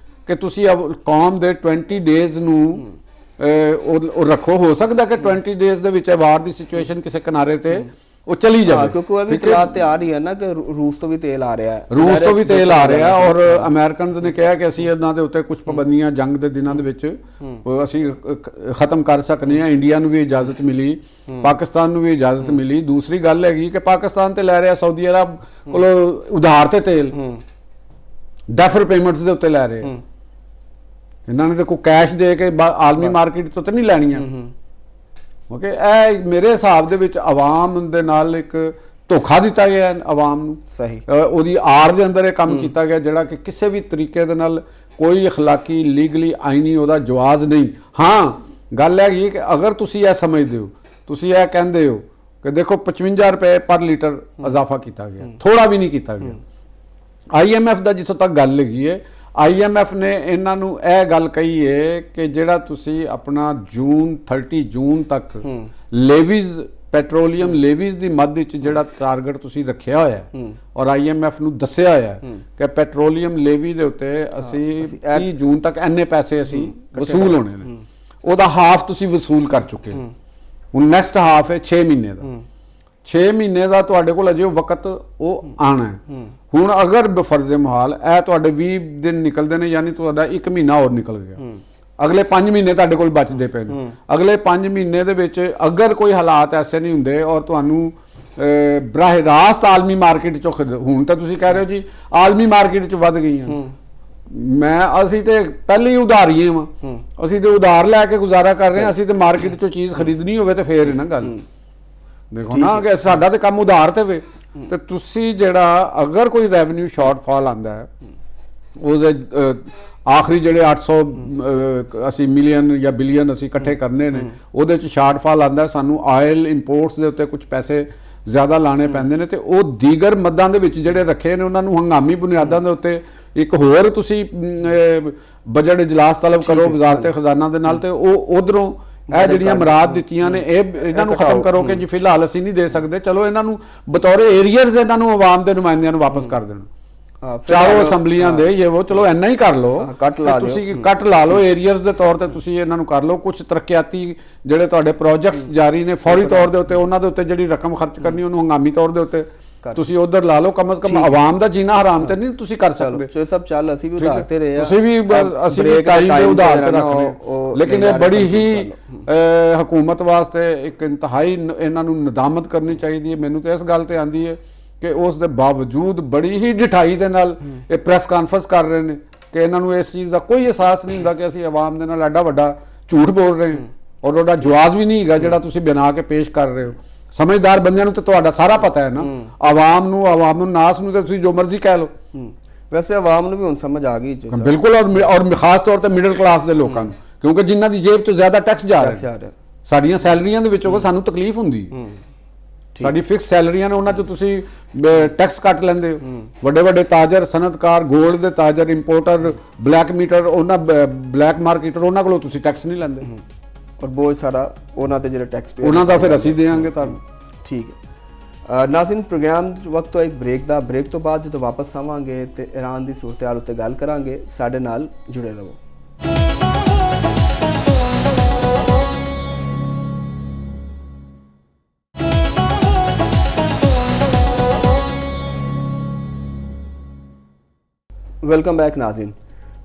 ਕਿ ਤੁਸੀਂ ਕੌਮ ਦੇ 20 ਡੇਜ਼ ਨੂੰ ਉਹ ਰੱਖੋ। ਹੋ ਸਕਦਾ ਕਿ 20 ਡੇਜ਼ ਦੇ ਵਿੱਚ ਵਾਰ ਦੀ ਸਿਚੁਏਸ਼ਨ ਕਿਸੇ ਕਿਨਾਰੇ ਤੇ ਉਹ ਚਲੀ ਜਾਵੇ, ਕਿਉਂਕਿ ਉਹ ਵੀ ਇਤਲਾਹ ਤੇ ਆ ਰਹੀ ਹੈ ਨਾ ਕਿ ਰੂਸ ਤੋਂ ਵੀ ਤੇਲ ਆ ਰਿਹਾ ਹੈ, ਰੂਸ ਤੋਂ ਵੀ ਤੇਲ ਆ ਰਿਹਾ ਔਰ ਅਮਰੀਕਨਸ ਨੇ ਕਿਹਾ ਕਿ ਅਸੀਂ ਇਹਨਾਂ ਦੇ ਉੱਤੇ ਕੁਝ ਪਾਬੰਦੀਆਂ ਜੰਗ ਦੇ ਦਿਨਾਂ ਦੇ ਵਿੱਚ ਅਸੀਂ ਖਤਮ ਕਰ ਸਕਨੇ ਆ। ਇੰਡੀਆ ਨੂੰ ਵੀ ਇਜਾਜ਼ਤ ਮਿਲੀ, ਪਾਕਿਸਤਾਨ ਨੂੰ ਵੀ ਇਜਾਜ਼ਤ ਮਿਲੀ। ਦੂਸਰੀ ਗੱਲ ਹੈਗੀ ਕਿ ਪਾਕਿਸਤਾਨ ਤੇ ਲੈ ਰਿਹਾ ਸਾਊਦੀ ਅਰਬ ਕੋਲੋਂ ਉਧਾਰ ਤੇ ਤੇਲ, ਡੈਫਰ ਪੇਮੈਂਟਸ ਦੇ ਉੱਤੇ ਲੈ ਰਹੇ। ਇਹਨਾਂ ਨੇ ਤਾਂ ਕੋਈ ਕੈਸ਼ ਦੇ ਕੇ ਆਲਮੀ ਮਾਰਕੀਟ ਤੋਂ ਤਾਂ ਨਹੀਂ ਲੈਣੀਆਂ। ਓਕੇ, ਇਹ ਮੇਰੇ ਹਿਸਾਬ ਦੇ ਵਿੱਚ ਆਵਾਮ ਦੇ ਨਾਲ ਇੱਕ ਧੋਖਾ ਦਿੱਤਾ ਗਿਆ ਆਵਾਮ ਨੂੰ। ਸਹੀ, ਉਹਦੀ ਆੜ ਦੇ ਅੰਦਰ ਇਹ ਕੰਮ ਕੀਤਾ ਗਿਆ ਜਿਹੜਾ ਕਿ ਕਿਸੇ ਵੀ ਤਰੀਕੇ ਦੇ ਨਾਲ ਕੋਈ ਅਖਲਾਕੀ, ਲੀਗਲੀ, ਆਈਨੀ ਉਹਦਾ ਜਵਾਜ਼ ਨਹੀਂ। ਹਾਂ, ਗੱਲ ਹੈਗੀ ਕਿ ਅਗਰ ਤੁਸੀਂ ਇਹ ਸਮਝਦੇ ਹੋ, ਤੁਸੀਂ ਇਹ ਕਹਿੰਦੇ ਹੋ ਕਿ ਦੇਖੋ 55 ਰੁਪਏ ਪਰ ਲੀਟਰ ਇਜ਼ਾਫਾ ਕੀਤਾ ਗਿਆ, ਥੋੜਾ ਵੀ ਨਹੀਂ ਕੀਤਾ ਗਿਆ। IMF ਦਾ ਜਿੱਥੋਂ ਤੱਕ ਗੱਲ ਹੈਗੀ ਹੈ, IMF ਨੇ ਇਹਨਾਂ ਨੂੰ ਇਹ ਗੱਲ ਕਹੀ ਹੈ ਕਿ ਜਿਹੜਾ ਤੁਸੀਂ ਆਪਣਾ 30 ਜੂਨ ਤੱਕ ਲੇਵੀਜ਼, ਪੈਟਰੋਲੀਅਮ ਲੇਵੀਜ਼ ਦੀ ਮੱਧ ਵਿੱਚ ਜਿਹੜਾ ਟਾਰਗੇਟ ਤੁਸੀਂ ਰੱਖਿਆ ਹੋਇਆ ਹੈ ਔਰ IMF ਨੂੰ ਦੱਸਿਆ ਹੋਇਆ ਹੈ ਕਿ ਪੈਟਰੋਲੀਅਮ ਲੇਵੀ ਦੇ ਉੱਤੇ ਅਸੀਂ 30 ਜੂਨ ਤੱਕ ਇੰਨੇ ਪੈਸੇ ਅਸੀਂ ਵਸੂਲ ਹੋਣੇ ਨੇ, ਉਹਦਾ ਹਾਫ ਤੁਸੀਂ ਵਸੂਲ ਕਰ ਚੁੱਕੇ ਹੋ। ਹੁਣ ਨੈਕਸਟ ਹਾਫ ਹੈ 6 ਮਹੀਨੇ ਦਾ। 6 ਮਹੀਨੇ ਦਾ ਤੁਹਾਡੇ ਕੋਲ ਅਜੇ ਵਕਤ ਉਹ ਆਣਾ ਹੈ। ਹੁਣ ਅਗਰ ਬਫਰਜ਼ੇ ਮਹਾਲ ਇਹ ਤੁਹਾਡੇ 20 ਦਿਨ ਨਿਕਲਦੇ ਨੇ, ਯਾਨੀ ਤੁਹਾਡਾ 1 ਮਹੀਨਾ ਹੋਰ ਨਿਕਲ ਗਿਆ, ਅਗਲੇ 5 ਮਹੀਨੇ ਤੁਹਾਡੇ ਕੋਲ ਬਚਦੇ ਪਏ ਨੇ। ਅਗਲੇ 5 ਮਹੀਨੇ ਦੇ ਵਿੱਚ ਅਗਰ ਕੋਈ ਹਾਲਾਤ ਐਸੇ ਨਹੀਂ ਹੁੰਦੇ ਔਰ ਤੁਹਾਨੂੰ ਬਰਾਹ ਰਾਸਤ ਆਲਮੀ ਮਾਰਕੀਟ ਚੋਂ ਹੁਣ ਤਾਂ ਤੁਸੀਂ ਕਹਿ ਰਹੇ ਹੋ ਜੀ ਆਲਮੀ ਮਾਰਕੀਟ ਚ ਵੱਧ ਗਈਆਂ, ਅਸੀਂ ਤੇ ਪਹਿਲੇ ਹੀ ਉਧਾਰੀਏ ਵਾਂ, ਅਸੀਂ ਤੇ ਉਧਾਰ ਲੈ ਕੇ ਗੁਜ਼ਾਰਾ ਕਰ ਰਹੇ ਹਾਂ, ਅਸੀਂ ਤੇ ਮਾਰਕੀਟ ਚੋਂ ਚੀਜ਼ ਖਰੀਦਣੀ ਹੋਵੇ ਤੇ ਫੇਰ ਨਾ ਗੱਲ ਦੇਖੋ ਨਾ ਕਿ ਸਾਡਾ ਤੇ ਕੰਮ ਉਧਾਰ ਤੇ ਵੇ। ਤੇ ਤੁਸੀਂ ਜਿਹੜਾ ਅਗਰ ਕੋਈ ਰੈਵਨਿਊ ਸ਼ਾਰਟਫਾਲ ਆਂਦਾ ਹੈ ਉਹਦੇ ਆਖਰੀ ਜਿਹੜੇ 800 ਅਸੀਂ ਮਿਲੀਅਨ ਜਾਂ ਬਿਲੀਅਨ ਅਸੀਂ ਇਕੱਠੇ ਕਰਨੇ ਨੇ, ਉਹਦੇ ਚ ਸ਼ਾਰਟਫਾਲ ਆਂਦਾ, ਸਾਨੂੰ ਆਇਲ ਇੰਪੋਰਟਸ ਦੇ ਉੱਤੇ ਕੁਝ ਪੈਸੇ ਜ਼ਿਆਦਾ ਲਾਣੇ ਪੈਂਦੇ ਨੇ ਤੇ ਉਹ ਦੀਗਰ ਮੱਦਾਂ ਦੇ ਵਿੱਚ ਜਿਹੜੇ ਰੱਖੇ ਨੇ ਉਹਨਾਂ ਨੂੰ ਹੰਗਾਮੀ ਬੁਨਿਆਦਾਂ ਦੇ ਉੱਤੇ ਇੱਕ ਹੋਰ ਤੁਸੀਂ ਬਜਟ ਇਜਲਾਸ ਤਲਬ ਕਰੋ ਵਜ਼ਾਰਤ ਖਜ਼ਾਨਾ ਦੇ ਨਾਲ ਤੇ ਉਹ ਉਧਰੋਂ ਇਹ ਜਿਹੜੀਆਂ ਮਰਾਦ ਦਿੱਤੀਆਂ ਨੇ ਇਹਨਾਂ ਨੂੰ ਖਤਮ ਕਰੋ ਕਿ ਜੀ ਫਿਲਹਾਲ ਅਸੀਂ ਨਹੀਂ ਦੇ ਸਕਦੇ, ਚਲੋ ਇਹਨਾਂ ਨੂੰ ਬਤੌਰੇ ਏਰੀਅਰਸ ਇਹਨਾਂ ਨੂੰ ਆਵਾਮ ਦੇ ਨੁਮਾਇੰਦਿਆਂ ਨੂੰ ਵਾਪਸ ਕਰ ਦੇਣ, ਚਾਹੋ ਅਸੈਂਬਲੀਆਂ ਦੇ ਇਹ ਉਹ ਚਲੋ ਇੰਨਾ ਹੀ ਕਰ ਲਓ, ਤੁਸੀਂ ਕੱਟ ਲਾ ਲਓ ਏਰੀਅਰਸ ਦੇ ਤੌਰ ਤੇ ਤੁਸੀਂ ਇਹਨਾਂ ਨੂੰ ਕਰ ਲਓ। ਕੁਝ ਤਰੱਕਿਆਤੀ ਜਿਹੜੇ ਤੁਹਾਡੇ ਪ੍ਰੋਜੈਕਟਸ ਜਾਰੀ ਨੇ ਫੌਰੀ ਤੌਰ ਦੇ ਉੱਤੇ ਉਹਨਾਂ ਦੇ ਉੱਤੇ ਜਿਹੜੀ ਰਕਮ ਖਰਚ ਕਰਨੀ ਉਹਨੂੰ ਹੰਗਾਮੀ ਤੌਰ ਦੇ ਉੱਤੇ ਤੁਸੀਂ ਉਧਰ ਲਾ ਲਓ, ਕਮ ਸੇ ਕਮ ਆਵਾਮ ਦਾ ਜੀਣਾ ਹਰਾਮ ਤੇ ਨਹੀਂ ਤੁਸੀਂ ਕਰ ਸਕਦੇ। ਚੋਏ ਸਾਹਿਬ ਚੱਲ ਅਸੀਂ ਵੀ ਉਧਾਰ ਤੇ ਰਹੇ ਆ, ਅਸੀਂ ਵੀ ਟਾਈਮ ਦੇ ਉਧਾਰ ਤੇ ਰੱਖਨੇ, ਲੇਕਿਨ ਇਹ ਬੜੀ ਹੀ ਹਕੂਮਤ ਵਾਸਤੇ ਇੱਕ ਇੰਤਹਾਈ ਇਹਨਾਂ ਨੂੰ ਨਦਾਮਤ ਕਰਨੀ ਚਾਹੀਦੀ ਹੈ। ਮੈਨੂੰ ਤੇ ਇਸ ਗੱਲ ਤੇ ਆਂਦੀ ਹੈ ਕਿ ਉਸ ਦੇ ਬਾਵਜੂਦ ਬੜੀ ਹੀ ਢਿਠਾਈ ਦੇ ਨਾਲ ਇਹ ਪ੍ਰੈਸ ਕਾਨਫਰੰਸ ਕਰ ਰਹੇ ਨੇ ਕਿ ਇਹਨਾਂ ਨੂੰ ਇਸ ਚੀਜ਼ ਦਾ ਕੋਈ ਅਹਿਸਾਸ ਨਹੀਂ ਹੁੰਦਾ ਕਿ ਅਸੀਂ ਆਵਾਮ ਦੇ ਨਾਲ ਐਡਾ ਵੱਡਾ ਝੂਠ ਬੋਲ ਰਹੇ ਹਾਂ, ਔਰ ਉਹਦਾ ਜਵਾਬ ਵੀ ਨਹੀਂ ਹੈਗਾ ਜਿਹੜਾ ਤੁਸੀਂ ਬਣਾ ਕੇ ਪੇਸ਼ ਕਰ ਰਹੇ ਹੋ। ਸਮਝਦਾਰ ਬੰਦਿਆਂ ਨੂੰ ਤਾਂ ਤੁਹਾਡਾ ਸਾਰਾ ਪਤਾ ਹੈ ਨਾ, ਆਵਾਮ ਨੂੰ ਨਾਸ ਨੂੰ ਤਾਂ ਤੁਸੀਂ ਜੋ ਮਰਜ਼ੀ ਕਹਿ ਲਓ। ਵੈਸੇ ਆਵਾਮ ਨੂੰ ਵੀ ਹੁਣ ਸਮਝ ਆ ਗਈ ਬਿਲਕੁਲ, ਔਰ ਖਾਸ ਤੌਰ ਤੇ ਮਿਡਲ ਕਲਾਸ ਦੇ ਲੋਕਾਂ ਨੂੰ, ਕਿਉਂਕਿ ਜਿਨ੍ਹਾਂ ਦੀ ਜੇਬ 'ਚ ਜ਼ਿਆਦਾ ਟੈਕਸ ਜਾ ਰਿਹਾ, ਸਾਡੀਆਂ ਸੈਲਰੀਆਂ ਦੇ ਵਿੱਚੋਂ ਸਾਨੂੰ ਤਕਲੀਫ ਹੁੰਦੀ ਹੈ। ਸਾਡੀ ਫਿਕਸ ਸੈਲਰੀਆਂ ਨੇ, ਉਹਨਾਂ 'ਚ ਤੁਸੀਂ ਟੈਕਸ ਕੱਟ ਲੈਂਦੇ ਹੋ। ਵੱਡੇ ਵੱਡੇ ਤਾਜਰ, ਸਨਅਤਕਾਰ, ਗੋਲਡ ਦੇ ਤਾਜਰ, ਇੰਪੋਰਟਰ, ਬਲੈਕ ਮੀਟਰ, ਉਹਨਾਂ ਬਲੈਕ ਮਾਰਕੀਟਰ, ਉਹਨਾਂ ਕੋਲੋਂ ਤੁਸੀਂ ਟੈਕਸ ਨਹੀਂ ਲੈਂਦੇ, ਔਰ ਬਹੁਤ ਸਾਰਾ ਉਹਨਾਂ ਤੇ ਜਿਹੜਾ ਟੈਕਸ ਉਹਨਾਂ ਦਾ ਫਿਰ ਅਸੀਂ ਦੇਵਾਂਗੇ ਤੁਹਾਨੂੰ। ਠੀਕ ਹੈ ਨਾਜ਼ਰੀਨ, ਪ੍ਰੋਗਰਾਮ ਵਕਤ ਤੋਂ ਇੱਕ ਬ੍ਰੇਕ ਤੋਂ ਬਾਅਦ ਜਦੋਂ ਵਾਪਸ ਆਵਾਂਗੇ ਤੇ ਈਰਾਨ ਦੀ ਸੂਰਤ-ਏ-ਹਾਲ ਉੱਤੇ ਗੱਲ ਕਰਾਂਗੇ। ਸਾਡੇ ਨਾਲ ਜੁੜੇ ਰਹੋ। Welcome back Nazreen.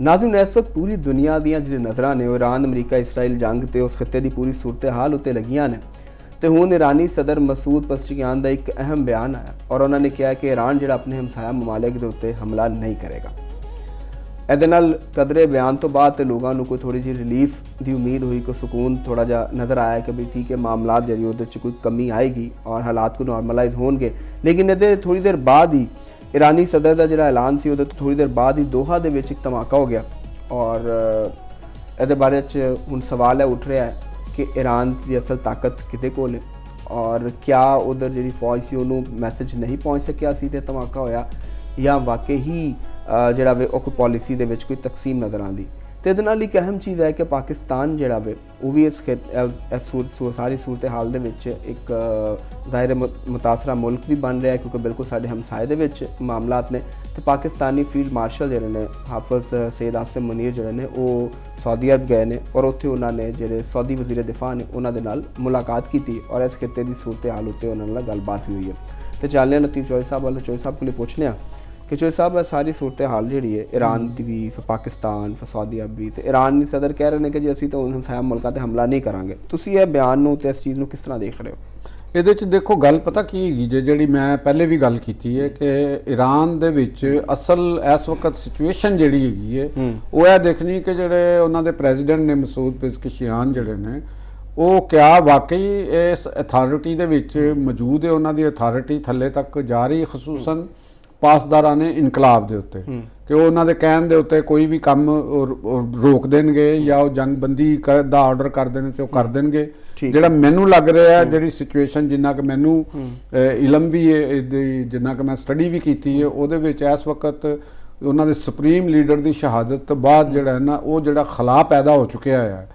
ਇਸ ਵਕਤ ਪੂਰੀ ਦੁਨੀਆ ਦੀਆਂ ਜਿਹੜੀ ਨਜ਼ਰਾਂ ਨੇ ਉਹ ਈਰਾਨ, ਅਮਰੀਕਾ, ਇਸਰਾਈਲ ਜੰਗ ਤੇ ਉਸ ਖਿੱਤੇ ਦੀ ਪੂਰੀ ਸੂਰਤ-ਏ-ਹਾਲ ਉੱਤੇ ਲੱਗੀਆਂ ਨੇ। ਤੇ ਹੁਣ ਇਰਾਨੀ ਸਦਰ ਮਸੂਦ ਪਜ਼ਸ਼ਕਿਆਨ ਦਾ ਇੱਕ ਅਹਿਮ ਬਿਆਨ ਆਇਆ ਔਰ ਉਹਨਾਂ ਨੇ ਕਿਹਾ ਕਿ ਈਰਾਨ ਜਿਹੜਾ ਆਪਣੇ ਹਮਸਾਇਆ ਮਮਾਲਿਕ ਦੇ ਉੱਤੇ ਹਮਲਾ ਨਹੀਂ ਕਰੇਗਾ। ਇਹਦੇ ਨਾਲ ਕਦਰੇ ਬਿਆਨ ਤੋਂ ਬਾਅਦ ਤੇ ਲੋਕਾਂ ਨੂੰ ਕੋਈ ਥੋੜੀ ਜਿਹੀ ਰਿਲੀਫ ਦੀ ਉਮੀਦ ਹੋਈ, ਕੋਈ ਸਕੂਨ ਥੋੜਾ ਜਿਹਾ ਨਜ਼ਰ ਆਇਆ ਕਿ ਵੀ ਠੀਕ ਹੈ, ਮਾਮਲਾਤ ਜਿਹੜੀ ਉਹਦੇ 'ਚ ਕੋਈ ਕਮੀ ਆਏਗੀ ਔਰ ਹਾਲਾਤ ਕੋ ਨਾਰਮਲਾਈਜ਼ ਹੋਣਗੇ। ਲੇਕਿਨ ਇਹਦੇ ਥੋੜੀ ਦੇਰ ਬਾਅਦ ਹੀ ईरानी सदर का जोड़ा ऐलान से थोड़ी देर बाद ही दोहा के विच एक धमाका हो गया और ये बारे हुण सवाल है उठ रहा है कि ईरान की असल ताकत किते कोल है और क्या उधर जी फौज से उन्होंने मैसेज नहीं पहुँच सकिया सी ते धमाका होया या वाकई ही जोड़ा वे कोई पॉलिसी दे विच कोई तकसीम नज़र आती। तो ये एक अहम चीज़ है कि पाकिस्तान जोड़ा वे वो भी इस सारी सूरत हाल दे विच एक ज़ाहिर मुतासरा मुल्क भी बन रहा है क्योंकि बिल्कुल साढ़े हमसाए दे विच मामलात ने। तो पाकिस्तानी फील्ड मार्शल जोड़े ने हाफिज़ सैयद आसिम मुनीर जोड़े ने वो सऊदी अरब गए ने और उत्थे उन्होंने जोड़े सऊदी वज़ीर दिफा ने उन्होंने नाल मुलाकात की और इस खिते की सूरत हाल उत्ते उन्होंने नाल गलबात भी हुई है। तो चलने नतीब चौधरी साहब वाले चौधरी साहब को पूछने कि चौधरी साहब सारी सूरत हाल जी है ईरान की भी, फिर पाकिस्तान, फिर सऊदी अरब भी, तो ईरान सदर कह रहे हैं कि जी असीं तो हमसाया मुल्कां ते हमला नहीं करांगे। तुसीं इह बयान नूं ते इस चीज़ नूं किस तरह देख रहे हो? ਇਹਦੇ 'ਚ ਦੇਖੋ ਗੱਲ ਪਤਾ ਕੀ ਹੈਗੀ ਜਿਹੜੀ ਮੈਂ ਪਹਿਲੇ ਵੀ ਗੱਲ ਕੀਤੀ ਹੈ ਕਿ ਈਰਾਨ ਦੇ ਵਿੱਚ ਅਸਲ ਇਸ ਵਕਤ ਸਿਚੁਏਸ਼ਨ ਜਿਹੜੀ ਹੈਗੀ ਹੈ ਉਹ ਇਹ ਦੇਖਣੀ ਕਿ ਜਿਹੜੇ ਉਹਨਾਂ ਦੇ ਪ੍ਰੈਜ਼ੀਡੈਂਟ ਨੇ ਮਸੂਦ ਪੇਜ਼ਸ਼ਕਿਆਨ ਜਿਹੜੇ ਨੇ ਉਹ ਕਿਆ ਵਾਕਈ ਇਸ ਅਥਾਰਟੀ ਦੇ ਵਿੱਚ ਮੌਜੂਦ ਹੈ, ਉਹਨਾਂ ਦੀ ਅਥਾਰਟੀ ਥੱਲੇ ਤੱਕ ਜਾ ਰਹੀ, ਖਸੂਸਨ ਪਾਸਦਾਰਾਨੇ ਇਨਕਲਾਬ ਦੇ ਉੱਤੇ ਕਿ ਉਹ ਉਹਨਾਂ ਦੇ ਕਹਿਣ ਦੇ ਉੱਤੇ ਕੋਈ ਵੀ ਕੰਮ ਰੋਕ ਦੇਣਗੇ ਜਾਂ ਉਹ ਜੰਗਬੰਦੀ ਦਾ ਆਰਡਰ ਕਰ ਦੇਣ ਤੇ ਉਹ ਕਰ ਦੇਣਗੇ। ਜਿਹੜਾ ਮੈਨੂੰ ਲੱਗ ਰਿਹਾ ਹੈ ਜਿਹੜੀ ਸਿਚੁਏਸ਼ਨ ਜਿੰਨਾ ਕਿ ਮੈਨੂੰ ਇਲਮ ਵੀ ਹੈ, ਜਿੰਨਾ ਕਿ ਮੈਂ ਸਟੱਡੀ ਵੀ ਕੀਤੀ ਹੈ, ਉਹਦੇ ਵਿੱਚ ਇਸ ਵਕਤ ਉਹਨਾਂ ਦੇ ਸੁਪਰੀਮ ਲੀਡਰ ਦੀ ਸ਼ਹਾਦਤ ਤੋਂ ਬਾਅਦ ਜਿਹੜਾ ਹੈ ਨਾ ਉਹ ਜਿਹੜਾ ਖਲਾ ਪੈਦਾ ਹੋ ਚੁੱਕਿਆ ਹੈ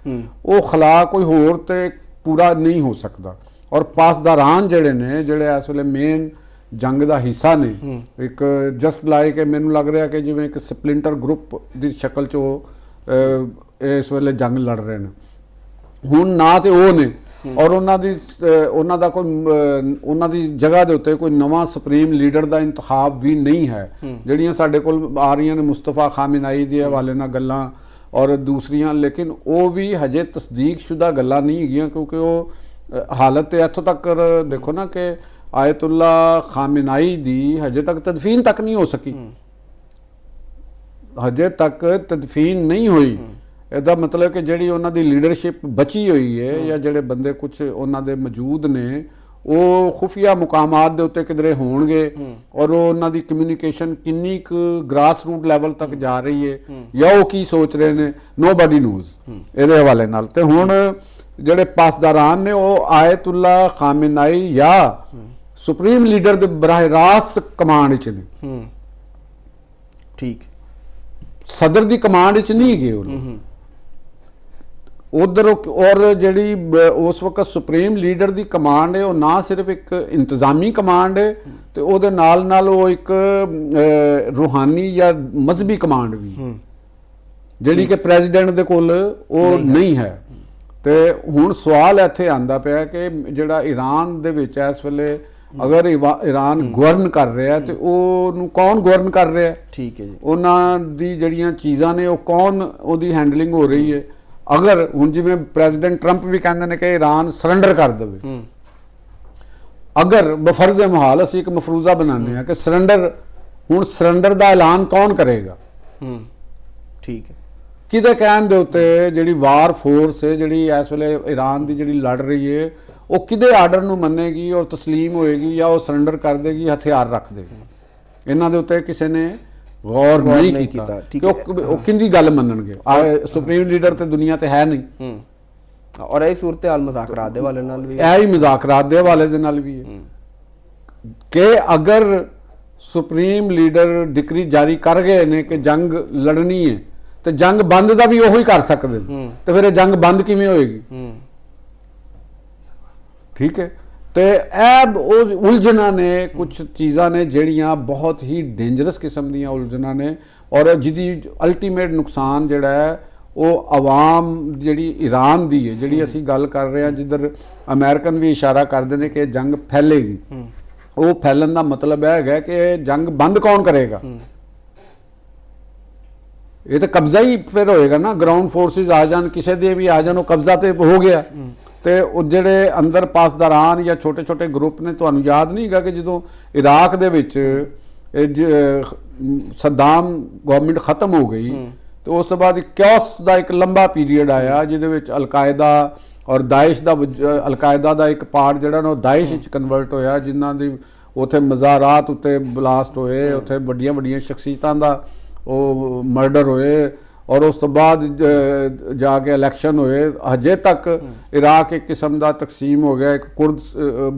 ਉਹ ਖਲਾ ਕੋਈ ਹੋਰ ਤੇ ਪੂਰਾ ਨਹੀਂ ਹੋ ਸਕਦਾ। ਔਰ ਪਾਸਦਾਰਾਨ ਜਿਹੜੇ ਨੇ ਜਿਹੜੇ ਇਸ ਵੇਲੇ ਮੇਨ ਜੰਗ ਦਾ ਹਿੱਸਾ ਨੇ, ਇੱਕ ਜਸਟ ਲਾਈਕ ਮੈਨੂੰ ਲੱਗ ਰਿਹਾ ਕਿ ਜਿਵੇਂ ਇੱਕ ਸਪਲਿੰਟਰ ਗਰੁੱਪ ਦੀ ਸ਼ਕਲ 'ਚ ਉਹ ਇਸ ਵੇਲੇ ਜੰਗ ਲੜ ਰਹੇ ਨੇ। ਹੁਣ ਨਾ ਤੇ ਉਹ ਨੇ ਔਰ ਉਹਨਾਂ ਦਾ ਕੋਈ ਉਹਨਾਂ ਦੀ ਜਗ੍ਹਾ ਦੇ ਉੱਤੇ ਕੋਈ ਨਵਾਂ ਸੁਪਰੀਮ ਲੀਡਰ ਦਾ ਇੰਤਖਾਬ ਵੀ ਨਹੀਂ ਹੈ। ਜਿਹੜੀਆਂ ਸਾਡੇ ਕੋਲ ਆ ਰਹੀਆਂ ਨੇ ਮੁਸਤਫਾ ਖਾਮੇਨਾਈ ਦੇ ਹਵਾਲੇ ਨਾਲ ਗੱਲਾਂ ਔਰ ਦੂਸਰੀਆਂ, ਲੇਕਿਨ ਉਹ ਵੀ ਹਜੇ ਤਸਦੀਕਸ਼ੁਦਾ ਗੱਲਾਂ ਨਹੀਂ ਹੈਗੀਆਂ ਕਿਉਂਕਿ ਉਹ ਹਾਲਤ ਇੱਥੋਂ ਤੱਕ ਦੇਖੋ ਨਾ ਕਿ ਆਇਤੁੱਲਾ ਖਾਮੇਨਾਈ ਦੀ ਹਜੇ ਤੱਕ ਤਦਫੀਨ ਤੱਕ ਨਹੀਂ ਹੋ ਸਕੀ, ਹਜੇ ਤੱਕ ਤਦਫੀਨ ਨਹੀਂ ਹੋਈ। ਇਹਦਾ ਮਤਲਬ ਕਿ ਜਿਹੜੀ ਉਹਨਾਂ ਦੀ ਲੀਡਰਸ਼ਿਪ ਬਚੀ ਹੋਈ ਹੈ ਜਾਂ ਜਿਹੜੇ ਬੰਦੇ ਕੁਝ ਉਹਨਾਂ ਦੇ ਮੌਜੂਦ ਨੇ ਉਹ ਖੁਫੀਆ ਮੁਕਾਮਾਤ ਦੇ ਉੱਤੇ ਕਿਧਰੇ ਹੋਣਗੇ ਔਰ ਉਹਨਾਂ ਦੀ ਕਮਿਊਨੀਕੇਸ਼ਨ ਕਿੰਨੀ ਕੁ ਗ੍ਰਾਸ ਰੂਟ ਲੈਵਲ ਤੱਕ ਜਾ ਰਹੀ ਹੈ ਜਾਂ ਉਹ ਕੀ ਸੋਚ ਰਹੇ ਨੇ, ਨੋਬਡੀ ਨੋਜ਼ ਇਹਦੇ ਹਵਾਲੇ ਨਾਲ। ਤੇ ਹੁਣ ਜਿਹੜੇ ਪਾਸਦਾਰਾਨ ਨੇ ਉਹ ਆਇਤੁੱਲਾ ਖਾਮੇਨਾਈ ਜਾਂ ਸੁਪਰੀਮ ਲੀਡਰ ਦੇ ਬਰਾਹ ਰਾਸਤ ਕਮਾਂਡ ਵਿੱਚ ਨੇ, ਠੀਕ ਸਦਰ ਦੀ ਕਮਾਂਡ ਵਿੱਚ ਨਹੀਂ ਗਏ ਉਹ ਉਧਰ। ਔਰ ਜਿਹੜੀ ਉਸ ਵਕਤ ਸੁਪਰੀਮ ਲੀਡਰ ਦੀ ਕਮਾਂਡ ਹੈ ਉਹ ਨਾ ਸਿਰਫ ਇੱਕ ਇੰਤਜ਼ਾਮੀ ਕਮਾਂਡ ਹੈ ਤੇ ਉਹਦੇ ਨਾਲ ਨਾਲ ਉਹ ਇੱਕ ਰੂਹਾਨੀ ਜਾਂ ਮਜ਼ਹਬੀ ਕਮਾਂਡ ਵੀ ਜਿਹੜੀ ਕਿ ਪ੍ਰੈਜ਼ੀਡੈਂਟ ਦੇ ਕੋਲ ਉਹ ਨਹੀਂ ਹੈ। ਤੇ ਹੁਣ ਸਵਾਲ ਇੱਥੇ ਆਂਦਾ ਪਿਆ ਕਿ ਜਿਹੜਾ ਈਰਾਨ ਦੇ ਵਿੱਚ ਇਸ ਵੇਲੇ ਅਗਰ ਈਰਾਨ ਗਵਰਨ ਕਰ ਰਿਹਾ ਤੇ ਉਹਨੂੰ ਕੌਣ ਗਵਰਨ ਕਰ ਰਿਹਾ? ਠੀਕ ਹੈ ਜੀ। ਉਹਨਾਂ ਦੀ ਜਿਹੜੀਆਂ ਚੀਜ਼ਾਂ ਨੇ ਉਹ ਕੌਣ ਉਹਦੀ ਹੈਂਡਲਿੰਗ ਹੋ ਰਹੀ ਹੈ? ਅਗਰ ਹੁਣ ਜਿਵੇਂ ਪ੍ਰੈਜ਼ੀਡੈਂਟ ਟਰੰਪ ਵੀ ਕਹਿੰਦੇ ਨੇ ਕਿ ਈਰਾਨ ਸਰੈਂਡਰ ਕਰ ਦੇਵੇ, ਅਗਰ ਬਫਰਜ਼ ਮੁਹਾਲ ਅਸੀਂ ਇੱਕ ਮਫਰੂਜ਼ਾ ਬਣਾਉਂਦੇ ਹਾਂ ਕਿ ਸਰੈਂਡਰ ਦਾ ਐਲਾਨ ਕੌਣ ਕਰੇਗਾ? ਠੀਕ ਹੈ। ਕਿਹਦੇ ਕਹਿਣ ਦੇ ਉੱਤੇ ਜਿਹੜੀ ਵਾਰ ਫੋਰਸ ਹੈ ਜਿਹੜੀ ਇਸ ਵੇਲੇ ਈਰਾਨ ਦੀ ਜਿਹੜੀ ਲੜ ਰਹੀ ਹੈ ਉਹ ਕਿਹਦੇ ਆਰਡਰ ਨੂੰ ਮੰਨੇਗੀ ਔਰ ਤਸਲੀਮ ਹੋਏਗੀ ਜਾਂ ਉਹ ਸਰੈਂਡਰ ਕਰ ਦੇਗੀ, ਹਥਿਆਰ ਰੱਖ ਦੇਗੀ? ਇਹਨਾਂ ਦੇ ਉੱਤੇ ਕਿਸੇ ਨੇ ਗੌਰ ਨਹੀਂ ਕੀਤਾ ਕਿ ਉਹ ਕਿੰਦੀ ਗੱਲ ਮੰਨਣਗੇ। ਸੁਪਰੀਮ ਲੀਡਰ ਤੇ ਦੁਨੀਆ ਤੇ ਹੈ ਨਹੀਂ। ਔਰ ਇਹ ਸੂਰਤ ਹਾਲ ਮੁਜ਼ਾਕਰਾਤ ਦੇ ਵਾਲੇ ਨਾਲ ਵੀ ਇਹ ਹੀ ਮੁਜ਼ਾਕਰਾਤ ਦੇ ਹਵਾਲੇ ਦੇ ਨਾਲ ਵੀ ਹੈ ਕਿ ਅਗਰ ਸੁਪਰੀਮ ਲੀਡਰ ਡਿਕਰੀ ਜਾਰੀ ਕਰ ਗਏ ਨੇ ਕਿ ਜੰਗ ਲੜਨੀ ਹੈ ਤੇ ਜੰਗ ਬੰਦ ਦਾ ਵੀ ਉਹੀ ਕਰ ਸਕਦੇ ਨੇ, ਤੇ ਫਿਰ ਇਹ ਜੰਗ ਬੰਦ ਕਿਵੇਂ ਹੋਏਗੀ? ਠੀਕ ਹੈ। ਤੇ ਇਹ ਉਲਝਣਾਂ ਨੇ, ਕੁਝ ਚੀਜ਼ਾਂ ਨੇ ਜਿਹੜੀਆਂ ਬਹੁਤ ਹੀ ਡੇਂਜਰਸ ਕਿਸਮ ਦੀਆਂ ਉਲਝਣਾਂ ਨੇ ਔਰ ਜਿਹਦੀ ਅਲਟੀਮੇਟ ਨੁਕਸਾਨ ਜਿਹੜਾ ਹੈ ਉਹ ਆਵਾਮ ਜਿਹੜੀ ਈਰਾਨ ਦੀ ਹੈ, ਜਿਹੜੀ ਅਸੀਂ ਗੱਲ ਕਰ ਰਹੇ ਹਾਂ ਜਿੱਧਰ ਅਮਰੀਕਨ ਵੀ ਇਸ਼ਾਰਾ ਕਰਦੇ ਨੇ ਕਿ ਜੰਗ ਫੈਲੇਗੀ, ਉਹ ਫੈਲਣ ਦਾ ਮਤਲਬ ਇਹ ਹੈਗਾ ਕਿ ਜੰਗ ਬੰਦ ਕੌਣ ਕਰੇਗਾ? ਇਹ ਤਾਂ ਕਬਜ਼ਾ ਹੀ ਫਿਰ ਹੋਏਗਾ ਨਾ। ਗਰਾਊਂਡ ਫੋਰਸਿਸ ਆ ਜਾਣ, ਕਿਸੇ ਦੇ ਵੀ ਆ ਜਾਣ, ਉਹ ਕਬਜ਼ਾ ਤੇ ਹੋ ਗਿਆ। ਤੇ ਉਹ ਜਿਹੜੇ ਅੰਦਰ ਪਾਸਦਾਰਾਨ ਜਾਂ ਛੋਟੇ ਛੋਟੇ ਗਰੁੱਪ ਨੇ, ਤੁਹਾਨੂੰ ਯਾਦ ਨਹੀਂ ਹੈਗਾ ਕਿ ਜਦੋਂ ਇਰਾਕ ਦੇ ਵਿੱਚ ਸੱਦਾਮ ਗਵਰਨਮੈਂਟ ਖਤਮ ਹੋ ਗਈ ਤੇ ਉਸ ਤੋਂ ਬਾਅਦ ਕਿਓਸ ਦਾ ਇੱਕ ਲੰਬਾ ਪੀਰੀਅਡ ਆਇਆ ਜਿਹਦੇ ਵਿੱਚ ਅਲ-ਕਾਇਦਾ ਔਰ ਦਾਇਸ਼ ਦਾ ਅਲ-ਕਾਇਦਾ ਦਾ ਇੱਕ ਪਾਰਟ ਜਿਹੜਾ ਨਾ ਉਹ ਦਾਇਸ਼ ਵਿੱਚ ਕਨਵਰਟ ਹੋਇਆ, ਜਿਨ੍ਹਾਂ ਦੀ ਉੱਥੇ ਮਜ਼ਾਰਾਤ ਉੱਤੇ ਬਲਾਸਟ ਹੋਏ, ਉੱਥੇ ਵੱਡੀਆਂ ਵੱਡੀਆਂ ਸ਼ਖਸੀਅਤਾਂ ਦਾ ਉਹ ਮਰਡਰ ਹੋਏ ਔਰ ਉਸ ਤੋਂ ਬਾਅਦ ਜਾ ਕੇ ਇਲੈਕਸ਼ਨ ਹੋਏ। ਹਜੇ ਤੱਕ ਇਰਾਕ ਇੱਕ ਕਿਸਮ ਦਾ ਤਕਸੀਮ ਹੋ ਗਿਆ, ਇੱਕ ਕੁਰਦ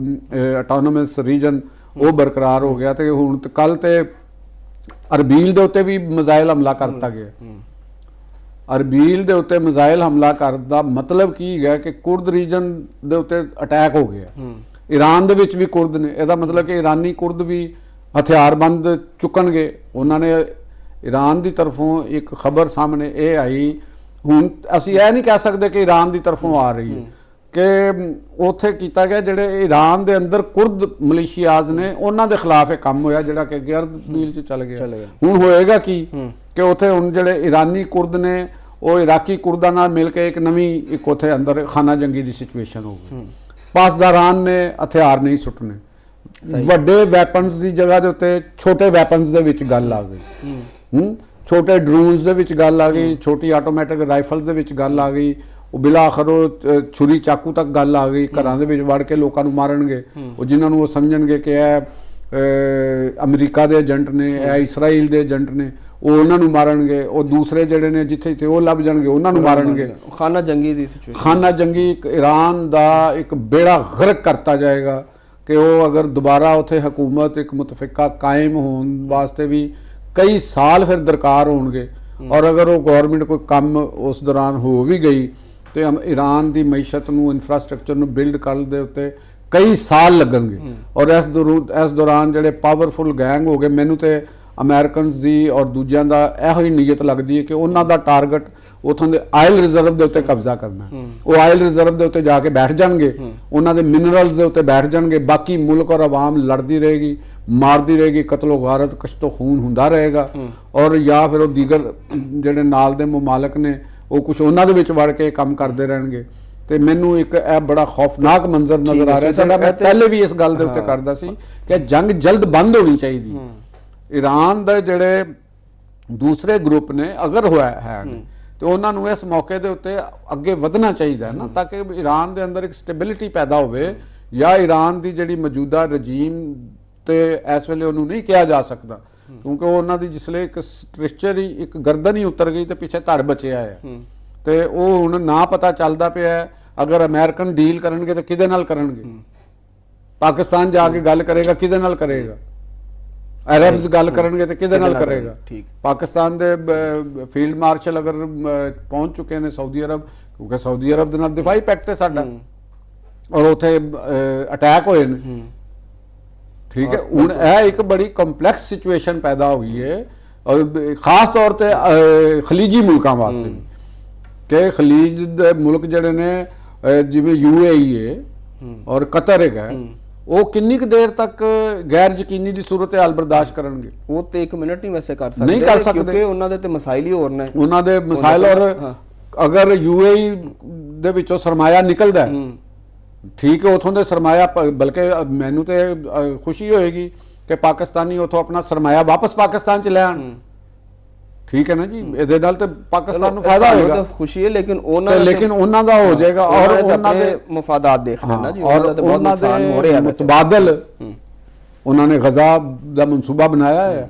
ਆਟੋਨੋਮਸ ਰੀਜਨ ਉਹ ਬਰਕਰਾਰ ਹੋ ਗਿਆ। ਤੇ ਹੁਣ ਕੱਲ ਤੇ ਅਰਬੀਲ ਦੇ ਉੱਤੇ ਵੀ ਮਿਜ਼ਾਈਲ ਹਮਲਾ ਕਰਤਾ ਗਿਆ। ਅਰਬੀਲ ਦੇ ਉੱਤੇ ਮਿਜ਼ਾਈਲ ਹਮਲਾ ਕਰਨ ਦਾ ਮਤਲਬ ਕੀ ਹੈ ਕਿ ਕੁਰਦ ਰੀਜਨ ਦੇ ਉੱਤੇ ਅਟੈਕ ਹੋ ਗਿਆ। ਈਰਾਨ ਦੇ ਵਿੱਚ ਵੀ ਕੁਰਦ ਨੇ, ਇਹਦਾ ਮਤਲਬ ਕਿ ਈਰਾਨੀ ਕੁਰਦ ਵੀ ਹਥਿਆਰਬੰਦ ਚੁੱਕਣਗੇ। ਉਹਨਾਂ ਨੇ ਈਰਾਨ ਦੀ ਤਰਫੋਂ ਇੱਕ ਖਬਰ ਸਾਹਮਣੇ ਇਹ ਆਈ, ਹੁਣ ਅਸੀਂ ਇਹ ਨਹੀਂ ਕਹਿ ਸਕਦੇ ਕਿ ਈਰਾਨ ਦੀ ਤਰਫੋਂ ਆ ਰਹੀ ਹੈ, ਕਿ ਉੱਥੇ ਕੀਤਾ ਗਿਆ ਜਿਹੜੇ ਈਰਾਨ ਦੇ ਅੰਦਰ ਕੁਰਦ ਮਲੀਸ਼ੀਆਜ਼ ਨੇ ਉਹਨਾਂ ਦੇ ਖਿਲਾਫ ਇਹ ਕੰਮ ਹੋਇਆ ਜਿਹੜਾ ਕਿ ਅਰਬੀਲ 'ਚ ਚੱਲ ਗਿਆ। ਹੁਣ ਹੋਏਗਾ ਕੀ ਕਿ ਉੱਥੇ ਹੁਣ ਜਿਹੜੇ ਈਰਾਨੀ ਕੁਰਦ ਨੇ ਉਹ ਇਰਾਕੀ ਕੁਰਦਾਂ ਨਾਲ ਮਿਲ ਕੇ ਇੱਕ ਨਵੀਂ ਇੱਕ ਉੱਥੇ ਅੰਦਰ ਖਾਨਾ ਜੰਗੀ ਦੀ ਸਿਚੁਏਸ਼ਨ ਹੋ ਗਈ। ਪਾਸਦਾਰਾਨ ਨੇ ਹਥਿਆਰ ਨਹੀਂ ਸੁੱਟਣੇ, ਵੱਡੇ ਵੈਪਨਸ ਦੀ ਜਗ੍ਹਾ ਦੇ ਉੱਤੇ ਛੋਟੇ ਵੈਪਨਸ ਦੇ ਵਿੱਚ ਗੱਲ ਆ ਗਈ। ਛੋਟੇ ਡਰੋਨਸ ਦੇ ਵਿੱਚ ਗੱਲ ਆ ਗਈ, ਛੋਟੀ ਆਟੋਮੈਟਿਕ ਰਾਈਫਲ ਦੇ ਵਿੱਚ ਗੱਲ ਆ ਗਈ, ਉਹ ਬਿਲਾ ਆਖਰ ਉਹ ਛੁਰੀ ਚਾਕੂ ਤੱਕ ਗੱਲ ਆ ਗਈ। ਘਰਾਂ ਦੇ ਵਿੱਚ ਵੜ ਕੇ ਲੋਕਾਂ ਨੂੰ ਮਾਰਨਗੇ, ਉਹ ਜਿਨ੍ਹਾਂ ਨੂੰ ਉਹ ਸਮਝਣਗੇ ਕਿ ਇਹ ਅਮਰੀਕਾ ਦੇ ਏਜੰਟ ਨੇ, ਇਹ ਇਸਰਾਈਲ ਦੇ ਏਜੰਟ ਨੇ, ਉਹ ਉਹਨਾਂ ਨੂੰ ਮਾਰਨਗੇ। ਉਹ ਦੂਸਰੇ ਜਿਹੜੇ ਨੇ ਜਿੱਥੇ ਜਿੱਥੇ ਉਹ ਲੱਭ ਜਾਣਗੇ ਉਹਨਾਂ ਨੂੰ ਮਾਰਨਗੇ। ਖਾਨਾ ਜੰਗੀ ਦੀ ਸਿਚੁਏਸ਼ਨ, ਖਾਨਾ ਜੰਗੀ ਈਰਾਨ ਦਾ ਇੱਕ ਬੇੜਾ ਗਰਕ ਕਰਤਾ ਜਾਏਗਾ ਕਿ ਉਹ ਅਗਰ ਦੁਬਾਰਾ ਉੱਥੇ ਹਕੂਮਤ ਇੱਕ ਮੁਤਫਿਕਾ ਕਾਇਮ ਹੋਣ ਵਾਸਤੇ ਵੀ ਕਈ ਸਾਲ ਫਿਰ ਦਰਕਾਰ ਹੋਣਗੇ। ਔਰ ਅਗਰ ਉਹ ਗਵਰਨਮੈਂਟ ਕੋਈ ਕੰਮ ਉਸ ਦੌਰਾਨ ਹੋ ਵੀ ਗਈ ਤੇ ਈਰਾਨ ਦੀ ਮਈਸ਼ਤ ਨੂੰ, ਇਨਫਰਾਸਟ੍ਰਕਚਰ ਨੂੰ ਬਿਲਡ ਕਰਨ ਦੇ ਉੱਤੇ ਕਈ ਸਾਲ ਲੱਗਣਗੇ। ਔਰ ਇਸ ਦੌਰਾਨ ਜਿਹੜੇ ਪਾਵਰਫੁਲ ਗੈਂਗ ਹੋ ਗਏ, ਮੈਨੂੰ ਤੇ ਅਮਰੀਕਨਸ ਦੀ ਔਰ ਦੂਜਿਆਂ ਦਾ ਇਹੋ ਹੀ ਨੀਅਤ ਲੱਗਦੀ ਹੈ ਕਿ ਉਹਨਾਂ ਦਾ ਟਾਰਗੇਟ ਉਥੋਂ ਦੇ ਆਇਲ ਰਿਜ਼ਰਵ ਦੇ ਉੱਤੇ ਕਬਜ਼ਾ ਕਰਨਾ। ਉਹ ਆਇਲ ਰਿਜ਼ਰਵ ਦੇ ਉੱਤੇ ਜਾ ਕੇ ਬੈਠ ਜਾਣਗੇ, ਉਹਨਾਂ ਦੇ ਮਿਨਰਲਸ ਦੇ ਉੱਤੇ ਬੈਠ ਜਾਣਗੇ। ਬਾਕੀ ਮੁਲਕ ਔਰ ਆਵਾਮ ਲੜਦੀ ਰਹੇਗੀ, ਮਾਰਦੀ ਰਹੇਗੀ, ਕਤਲੋ ਗਾਰਤ, ਕਸ਼ਤੋ ਖੂਨ ਹੁੰਦਾ ਰਹੇਗਾ। ਔਰ ਜਾਂ ਫਿਰ ਉਹ ਦੀਗਰ ਜਿਹੜੇ ਨਾਲ ਦੇ ਮਮਾਲਕ ਨੇ ਉਹ ਕੁਝ ਉਹਨਾਂ ਦੇ ਵਿੱਚ ਵੜ ਕੇ ਕੰਮ ਕਰਦੇ ਰਹਿਣਗੇ। ਤੇ ਮੈਨੂੰ ਇੱਕ ਇਹ ਬੜਾ ਖੌਫਨਾਕ ਮੰਜ਼ਰ ਨਜ਼ਰ ਆ ਰਿਹਾ ਸਾਡਾ। ਮੈਂ ਪਹਿਲੇ ਵੀ ਇਸ ਗੱਲ ਦੇ ਉੱਤੇ ਕਰਦਾ ਸੀ ਕਿ ਜੰਗ ਜਲਦ ਬੰਦ ਹੋਣੀ ਚਾਹੀਦੀ। ਈਰਾਨ ਦੇ ਜਿਹੜੇ ਦੂਸਰੇ ਗਰੁੱਪ ਨੇ ਅਗਰ ਹੋਇਆ ਹੈ ਤੇ ਉਹਨਾਂ ਨੂੰ ਇਸ ਮੌਕੇ ਦੇ ਉੱਤੇ ਅੱਗੇ ਵਧਣਾ ਚਾਹੀਦਾ ਨਾ, ਤਾਂ ਕਿ ਈਰਾਨ ਦੇ ਅੰਦਰ ਇੱਕ ਸਟੇਬਿਲਿਟੀ ਪੈਦਾ ਹੋਵੇ। ਜਾਂ ਈਰਾਨ ਦੀ ਜਿਹੜੀ ਮੌਜੂਦਾ ਰਜੀਮ ਤੇ ਇਸ ਵੇਲੇ ਉਹਨੂੰ ਨਹੀਂ ਕਿਹਾ ਜਾ ਸਕਦਾ, ਕਿਉਂਕਿ ਉਹਨਾਂ ਦੀ ਜਿਸਲੇ ਇੱਕ ਸਟ੍ਰਕਚਰ ਹੀ, ਇੱਕ ਗਰਦਨ ਹੀ ਉਤਰ ਗਈ ਤੇ ਪਿੱਛੇ ਧੜ ਬਚਿਆ ਹੈ। ਤੇ ਉਹ ਹੁਣ ਨਾ ਪਤਾ ਚੱਲਦਾ ਪਿਆ ਅਗਰ ਅਮਰੀਕਨ ਡੀਲ ਕਰਨਗੇ ਤਾਂ ਕਿਹਦੇ ਨਾਲ ਕਰਨਗੇ? ਪਾਕਿਸਤਾਨ ਜਾ ਕੇ ਗੱਲ ਕਰੇਗਾ, ਕਿਹਦੇ ਨਾਲ ਕਰੇਗਾ? ਅਰਬਸ ਗੱਲ ਕਰਨਗੇ ਤੇ ਕਿਹਦੇ ਨਾਲ ਕਰੇਗਾ? ਪਾਕਿਸਤਾਨ ਦੇ ਫੀਲਡ ਮਾਰਸ਼ਲ ਅਗਰ ਪਹੁੰਚ ਚੁੱਕੇ ਨੇ ਸਾਊਦੀ ਅਰਬ, ਕਿਉਂਕਿ ਸਾਊਦੀ ਅਰਬ ਦੇ ਨਾਲ ਦਿਫਾਈ ਪੈਕਟ ਹੈ ਸਾਡਾ, ਔਰ ਉੱਥੇ ਅਟੈਕ ਹੋਏ ਨੇ। ਠੀਕ ਹੈ, ਹੁਣ ਇਹ ਇੱਕ ਬੜੀ ਕੰਪਲੈਕਸ ਸਿਚੁਏਸ਼ਨ ਪੈਦਾ ਹੋਈ ਹੈ, ਔਰ ਖਾਸ ਤੌਰ ਤੇ ਖਲੀਜੀ ਮੁਲਕਾਂ ਵਾਸਤੇ ਵੀ, ਕਿ ਖਲੀਜ ਦੇ ਮੁਲਕ ਜਿਹੜੇ ਨੇ ਜਿਵੇਂ UAE ਹੈ ਔਰ ਕਤਰ ਹੈਗਾ, ਉਹ ਕਿੰਨੀ ਕੁ ਦੇਰ ਤੱਕ ਗੈਰ ਯਕੀਨੀ ਦੀ ਸੂਰਤ ਹਾਲ ਬਰਦਾਸ਼ਤ ਕਰਨਗੇ? ਉਹ ਤੇ 1 ਮਿੰਟ ਨਹੀਂ ਵੈਸੇ ਕਰ ਨਹੀਂ ਕਰ ਸਕਦੇ ਕਿਉਂਕਿ ਉਹਨਾਂ ਦੇ ਤੇ ਮਸਾਇਲ ਹੀ ਹੋਰ ਨੇ। ਉਹਨਾਂ ਦੇ ਮਸਾਇਲ, ਔਰ ਅਗਰ UAE ਦੇ ਵਿੱਚੋਂ ਸਰਮਾਇਆ ਨਿਕਲਦਾ ਹੈ, ਠੀਕ ਹੈ, ਉਥੋਂ ਦੇ ਸਰਮਾਇਆ ਬਲਕਿ ਮੈਨੂੰ ਤੇ ਖੁਸ਼ੀ ਹੋਏਗੀ ਕਿ ਪਾਕਿਸਤਾਨੀ ਉਥੋਂ ਆਪਣਾ ਸਰਮਾਇਆ ਵਾਪਸ ਪਾਕਿਸਤਾਨ ਚ ਲੈ ਆਣ। ਠੀਕ ਹੈ ਨਾ ਜੀ, ਇਹਦੇ ਨਾਲ ਤੇ ਪਾਕਿਸਤਾਨ ਨੂੰ ਫਾਇਦਾ ਹੋਏਗਾ। ਤਾਂ ਖੁਸ਼ੀ ਹੈ, ਲੇਕਿਨ ਉਹਨਾਂ ਦਾ ਹੋ ਜਾਏਗਾ, ਔਰ ਉਹਨਾਂ ਦੇ ਮਫਾਦਾਤ ਦੇਖਣੇ ਨਾ ਜੀ, ਔਰ ਉਹਨਾਂ ਦੇ ਮੁਤਬਾਦਲ ਉਹਨਾਂ ਨੇ ਗਜ਼ਾ ਦਾ ਮਨਸੂਬਾ ਬਣਾਇਆ ਹੈ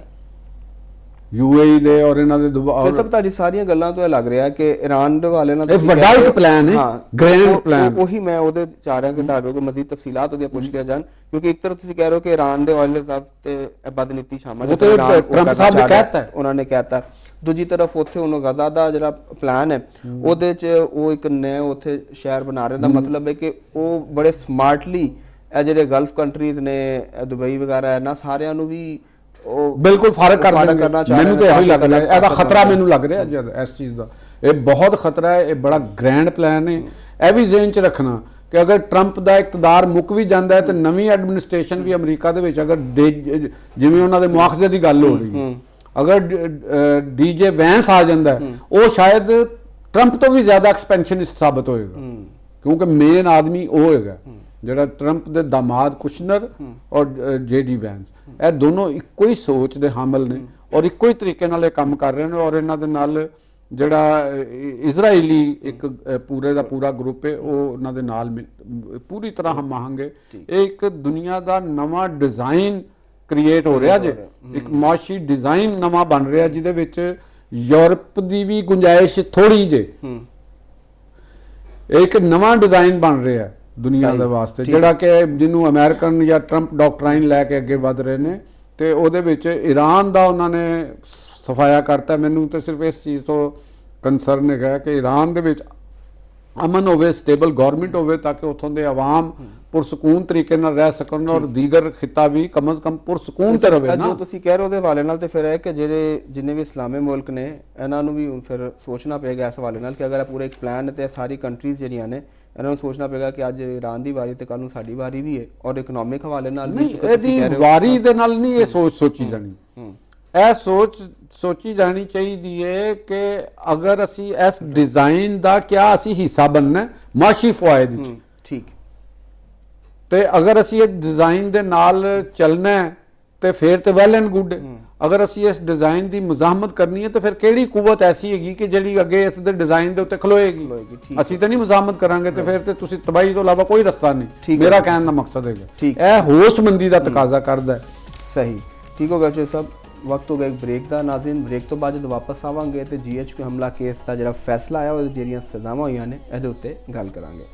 UAE ਦੇ, ਔਰ ਇਹਨਾਂ ਦੇ ਤੇ ਸਭ ਤੁਹਾਡੀ ਸਾਰੀਆਂ ਗੱਲਾਂ ਤੋਂ ਇਹ ਲੱਗ ਰਿਹਾ ਕਿ ਈਰਾਨ ਦੇ ਵਾਲੇ ਨਾਲ ਇੱਕ ਵੱਡਾ ਇੱਕ ਪਲਾਨ ਹੈ, ਗ੍ਰੈਂਡ ਪਲਾਨ। ਉਹੀ ਮੈਂ ਉਹਦੇ ਚਾਹ ਰਿਹਾ ਕਿ ਤੁਹਾਡੇ ਕੋਲ ਮਜ਼ੀਦ ਤਫਸੀਲਾਤ ਉਹਦੀਆਂ ਪੁੱਛ ਲਿਆ ਜਾਣ, ਕਿਉਂਕਿ ਇੱਕ ਤਰਫ ਤੁਸੀਂ ਕਹਿ ਰਹੇ ਹੋ ਕਿ ਈਰਾਨ ਦੇ ਵਾਲੇ ਸਾਹਿਬ ਤੇ ਬਦਨੀਤੀ ਸ਼ਾਮਲ ਹੈ, ਟਰੰਪ ਸਾਹਿਬ ਨੇ ਕਹਿਤਾ, ਉਹਨਾਂ ਨੇ ਕਹਿਤਾ। ਦੂਜੀ ਤਰਫ ਉੱਥੇ ਹੁਣ ਗਜ਼ਾ ਦਾ ਜਿਹੜਾ ਪਲਾਨ ਹੈ ਉਹਦੇ 'ਚ ਉਹ ਇੱਕ ਨਵੇਂ ਉੱਥੇ ਸ਼ਹਿਰ ਬਣਾ ਰਹੇ ਦਾ ਮਤਲਬ ਹੈ ਕਿ ਉਹ ਬੜੇ ਸਮਾਰਟਲੀ ਇਹ ਜਿਹੜੇ ਗਲਫ ਕੰਟਰੀਜ਼ ਨੇ, ਦੁਬਈ ਵਗੈਰਾ ਹੈ ਨਾ, ਸਾਰਿਆਂ ਨੂੰ ਵੀ ਉਹ ਬਿਲਕੁਲ ਫਾਰਗ ਕਰ ਦੇਣਗੇ। ਮੈਨੂੰ ਤਾਂ ਇਹੋ ਹੀ ਲੱਗ ਰਿਹਾ, ਇਹਦਾ ਖਤਰਾ ਮੈਨੂੰ ਲੱਗ ਰਿਹਾ ਜਦ ਇਸ ਚੀਜ਼ ਦਾ, ਇਹ ਬਹੁਤ ਖਤਰਾ ਹੈ, ਇਹ ਬੜਾ ਗ੍ਰੈਂਡ ਪਲਾਨ ਹੈ। ਇਹ ਵੀ ਜ਼ਿਹਨ 'ਚ ਰੱਖਣਾ ਕਿ ਅਗਰ ਟਰੰਪ ਦਾ ਇਕਤਦਾਰ ਮੁੱਕ ਵੀ ਜਾਂਦਾ ਹੈ ਤੇ ਨਵੀਂ ਐਡਮਿਨਿਸਟ੍ਰੇਸ਼ਨ ਵੀ ਅਮਰੀਕਾ ਦੇ ਵਿੱਚ, ਅਗਰ ਜਿਵੇਂ ਉਹਨਾਂ ਦੇ ਮੁਆਖਜ਼ੇ ਦੀ ਗੱਲ ਹੋ ਰਹੀ ਹੈ, ਅਗਰ DJ ਵੈਂਸ ਆ ਜਾਂਦਾ ਹੈ, ਉਹ ਸ਼ਾਇਦ ਟਰੰਪ ਤੋਂ ਵੀ ਜ਼ਿਆਦਾ ਐਕਸਪੈਂਸ਼ਨਿਸਟ ਸਾਬਤ ਹੋਏਗਾ, ਕਿਉਂਕਿ ਮੇਨ ਆਦਮੀ ਉਹ ਹੋਏਗਾ ਜਿਹੜਾ ਟਰੰਪ ਦੇ ਦਾਮਾਦ ਕੁਸ਼ਨਰ ਔਰ JD ਵੈਂਸ, ਇਹ ਦੋਨੋਂ ਇੱਕੋ ਹੀ ਸੋਚ ਦੇ ਹਾਮਲ ਨੇ ਔਰ ਇੱਕੋ ਹੀ ਤਰੀਕੇ ਨਾਲ ਇਹ ਕੰਮ ਕਰ ਰਹੇ ਨੇ। ਔਰ ਇਹਨਾਂ ਦੇ ਨਾਲ ਜਿਹੜਾ ਇਜ਼ਰਾਈਲੀ ਇੱਕ ਪੂਰੇ ਦਾ ਪੂਰਾ ਗਰੁੱਪ ਹੈ, ਉਹ ਉਹਨਾਂ ਦੇ ਨਾਲ ਪੂਰੀ ਤਰ੍ਹਾਂ ਹਮ ਆਹਾਂਗੇ। ਇਹ ਇੱਕ ਦੁਨੀਆ ਦਾ ਨਵਾਂ ਡਿਜ਼ਾਈਨ ਕ੍ਰੀਏਟ ਹੋ ਰਿਹਾ ਜੇ, ਇੱਕ ਮਾਸ਼ੀ ਡਿਜ਼ਾਈਨ ਨਵਾਂ ਬਣ ਰਿਹਾ ਜਿਹਦੇ ਵਿੱਚ ਯੂਰਪ ਦੀ ਵੀ ਗੁੰਜਾਇਸ਼ ਥੋੜੀ ਜੇ, ਇੱਕ ਨਵਾਂ ਡਿਜ਼ਾਈਨ ਬਣ ਰਿਹਾ ਦੁਨੀਆ ਦੇ ਵਾਸਤੇ, ਜਿਹੜਾ ਕਿ ਜਿਹਨੂੰ ਅਮਰੀਕਨ ਜਾਂ ਟਰੰਪ ਡਾਕਟਰਾਈਨ ਲੈ ਕੇ ਅੱਗੇ ਵਧ ਰਹੇ ਨੇ। ਤੇ ਉਹਦੇ ਵਿੱਚ ਈਰਾਨ ਦਾ ਉਹਨਾਂ ਨੇ ਸਫਾਇਆ ਕਰਤਾ। ਮੈਨੂੰ ਤੇ ਸਿਰਫ ਇਸ ਚੀਜ਼ ਤੋਂ ਕੰਸਰਨ ਹੈਗਾ ਕਿ ਈਰਾਨ ਦੇ ਵਿੱਚ ਅਮਨ ਹੋਵੇ, ਸਟੇਬਲ ਗਵਰਨਮੈਂਟ ਹੋਵੇ, ਤਾਂ ਕਿ ਉੱਥੋਂ ਦੇ ਆਵਾਮ ਪੁਰਸਕੂਨ ਤਰੀਕੇ ਨਾਲ ਰਹਿ ਸਕਣ ਔਰ ਦੀਗਰ ਖਿੱਤਾ ਵੀ ਕਮ ਸੇ ਕਮ ਪੁਰਸਕੂਨ ਤੇ ਰਹੇ ਨਾ। ਜੋ ਤੁਸੀਂ ਕਹਿ ਰਹੇ ਉਹਦੇ ਹਵਾਲੇ ਨਾਲ ਤੇ ਫਿਰ ਹੈ ਕਿ ਜਿਹੜੇ ਜਿੰਨੇ ਵੀ ਇਸਲਾਮੀ ਮੁਲਕ ਨੇ ਇਹਨਾਂ ਨੂੰ ਵੀ ਫਿਰ ਸੋਚਣਾ ਪਏਗਾ ਇਸ ਹਵਾਲੇ ਨਾਲ ਕਿ ਅਗਰ ਇਹ ਪੂਰਾ ਇੱਕ ਪਲਾਨ ਹੈ ਤੇ ਸਾਰੀ ਕੰਟਰੀਜ਼ ਜਿਹੜੀਆਂ ਨੇ ਇਹਨਾਂ ਨੂੰ ਸੋਚਣਾ ਪਏਗਾ ਕਿ ਅੱਜ ਈਰਾਨ ਦੀ ਵਾਰੀ ਤੇ ਕੱਲ ਨੂੰ ਸਾਡੀ ਵਾਰੀ ਵੀ ਹੈ, ਔਰ ਇਕਨੋਮਿਕ ਹਵਾਲੇ ਨਾਲ ਵੀ ਇਹਦੀ ਵਾਰੀ ਦੇ ਨਾਲ ਨਹੀਂ ਇਹ ਸੋਚੀ ਜਾਣੀ। ਇਹ ਸੋਚੀ ਜਾਣੀ ਚਾਹੀਦੀ ਹੈ ਕਿ ਅਗਰ ਅਸੀਂ ਇਸ ਡਿਜ਼ਾਈਨ ਦਾ ਕਿਆ ਅਸੀਂ ਹਿੱਸਾ ਬਣਨਾ ਮਾਸ਼ੀ ਫਵਾਇਦ ਵਿੱਚ, ਠੀਕ, ਤੇ ਅਗਰ ਅਸੀਂ ਇਹ ਡਿਜ਼ਾਈਨ ਦੇ ਨਾਲ ਚੱਲਣਾ ਹੈ ਤੇ ਫਿਰ ਤੇ ਵੈਲ ਐਂਡ ਗੁੱਡ। ਅਗਰ ਅਸੀਂ ਇਸ ਡਿਜ਼ਾਈਨ ਦੀ ਮੁਜ਼ਾਹਮਤ ਕਰਨੀ ਹੈ ਤੇ ਫਿਰ ਕਿਹੜੀ ਕੁਵਤ ਐਸੀ ਹੈਗੀ ਕਿ ਜਿਹੜੀ ਅੱਗੇ ਇਸ ਦੇ ਡਿਜ਼ਾਈਨ ਦੇ ਉੱਤੇ ਖਲੋਏਗੀ? ਅਸੀਂ ਤਾਂ ਨਹੀਂ ਮੁਜ਼ਾਹਮਤ ਕਰਾਂਗੇ ਤੇ ਫਿਰ ਤੇ ਤੁਸੀਂ ਤਬਾਹੀ ਤੋਂ ਇਲਾਵਾ ਕੋਈ ਰਸਤਾ ਨਹੀਂ। ਮੇਰਾ ਕਹਿਣ ਦਾ ਮਕਸਦ ਹੈਗਾ ਇਹ ਹੋਸ਼ਮੰਦੀ ਦਾ ਤਕਾਜ਼ਾ ਕਰਦਾ ਹੈ। ਸਹੀ, ਠੀਕ ਹੋ ਗਿਆ ਜੀ ਸਭ। ਵਕਤ ਹੋ ਗਿਆ ਇੱਕ ਬ੍ਰੇਕ ਦਾ। ਨਾਜ਼ਰੀਨ, ਬ੍ਰੇਕ ਤੋਂ ਬਾਅਦ ਜਦੋਂ ਵਾਪਸ ਆਵਾਂਗੇ ਤੇ GHQ ਹਮਲਾ ਕੇਸ ਦਾ ਜਿਹੜਾ ਫੈਸਲਾ ਆਇਆ ਉਹਦੀ ਜਿਹੜੀਆਂ ਸਜ਼ਾਵਾਂ ਹੋਈਆਂ ਨੇ ਇਹਦੇ ਉੱਤੇ ਗੱਲ ਕਰਾਂਗੇ।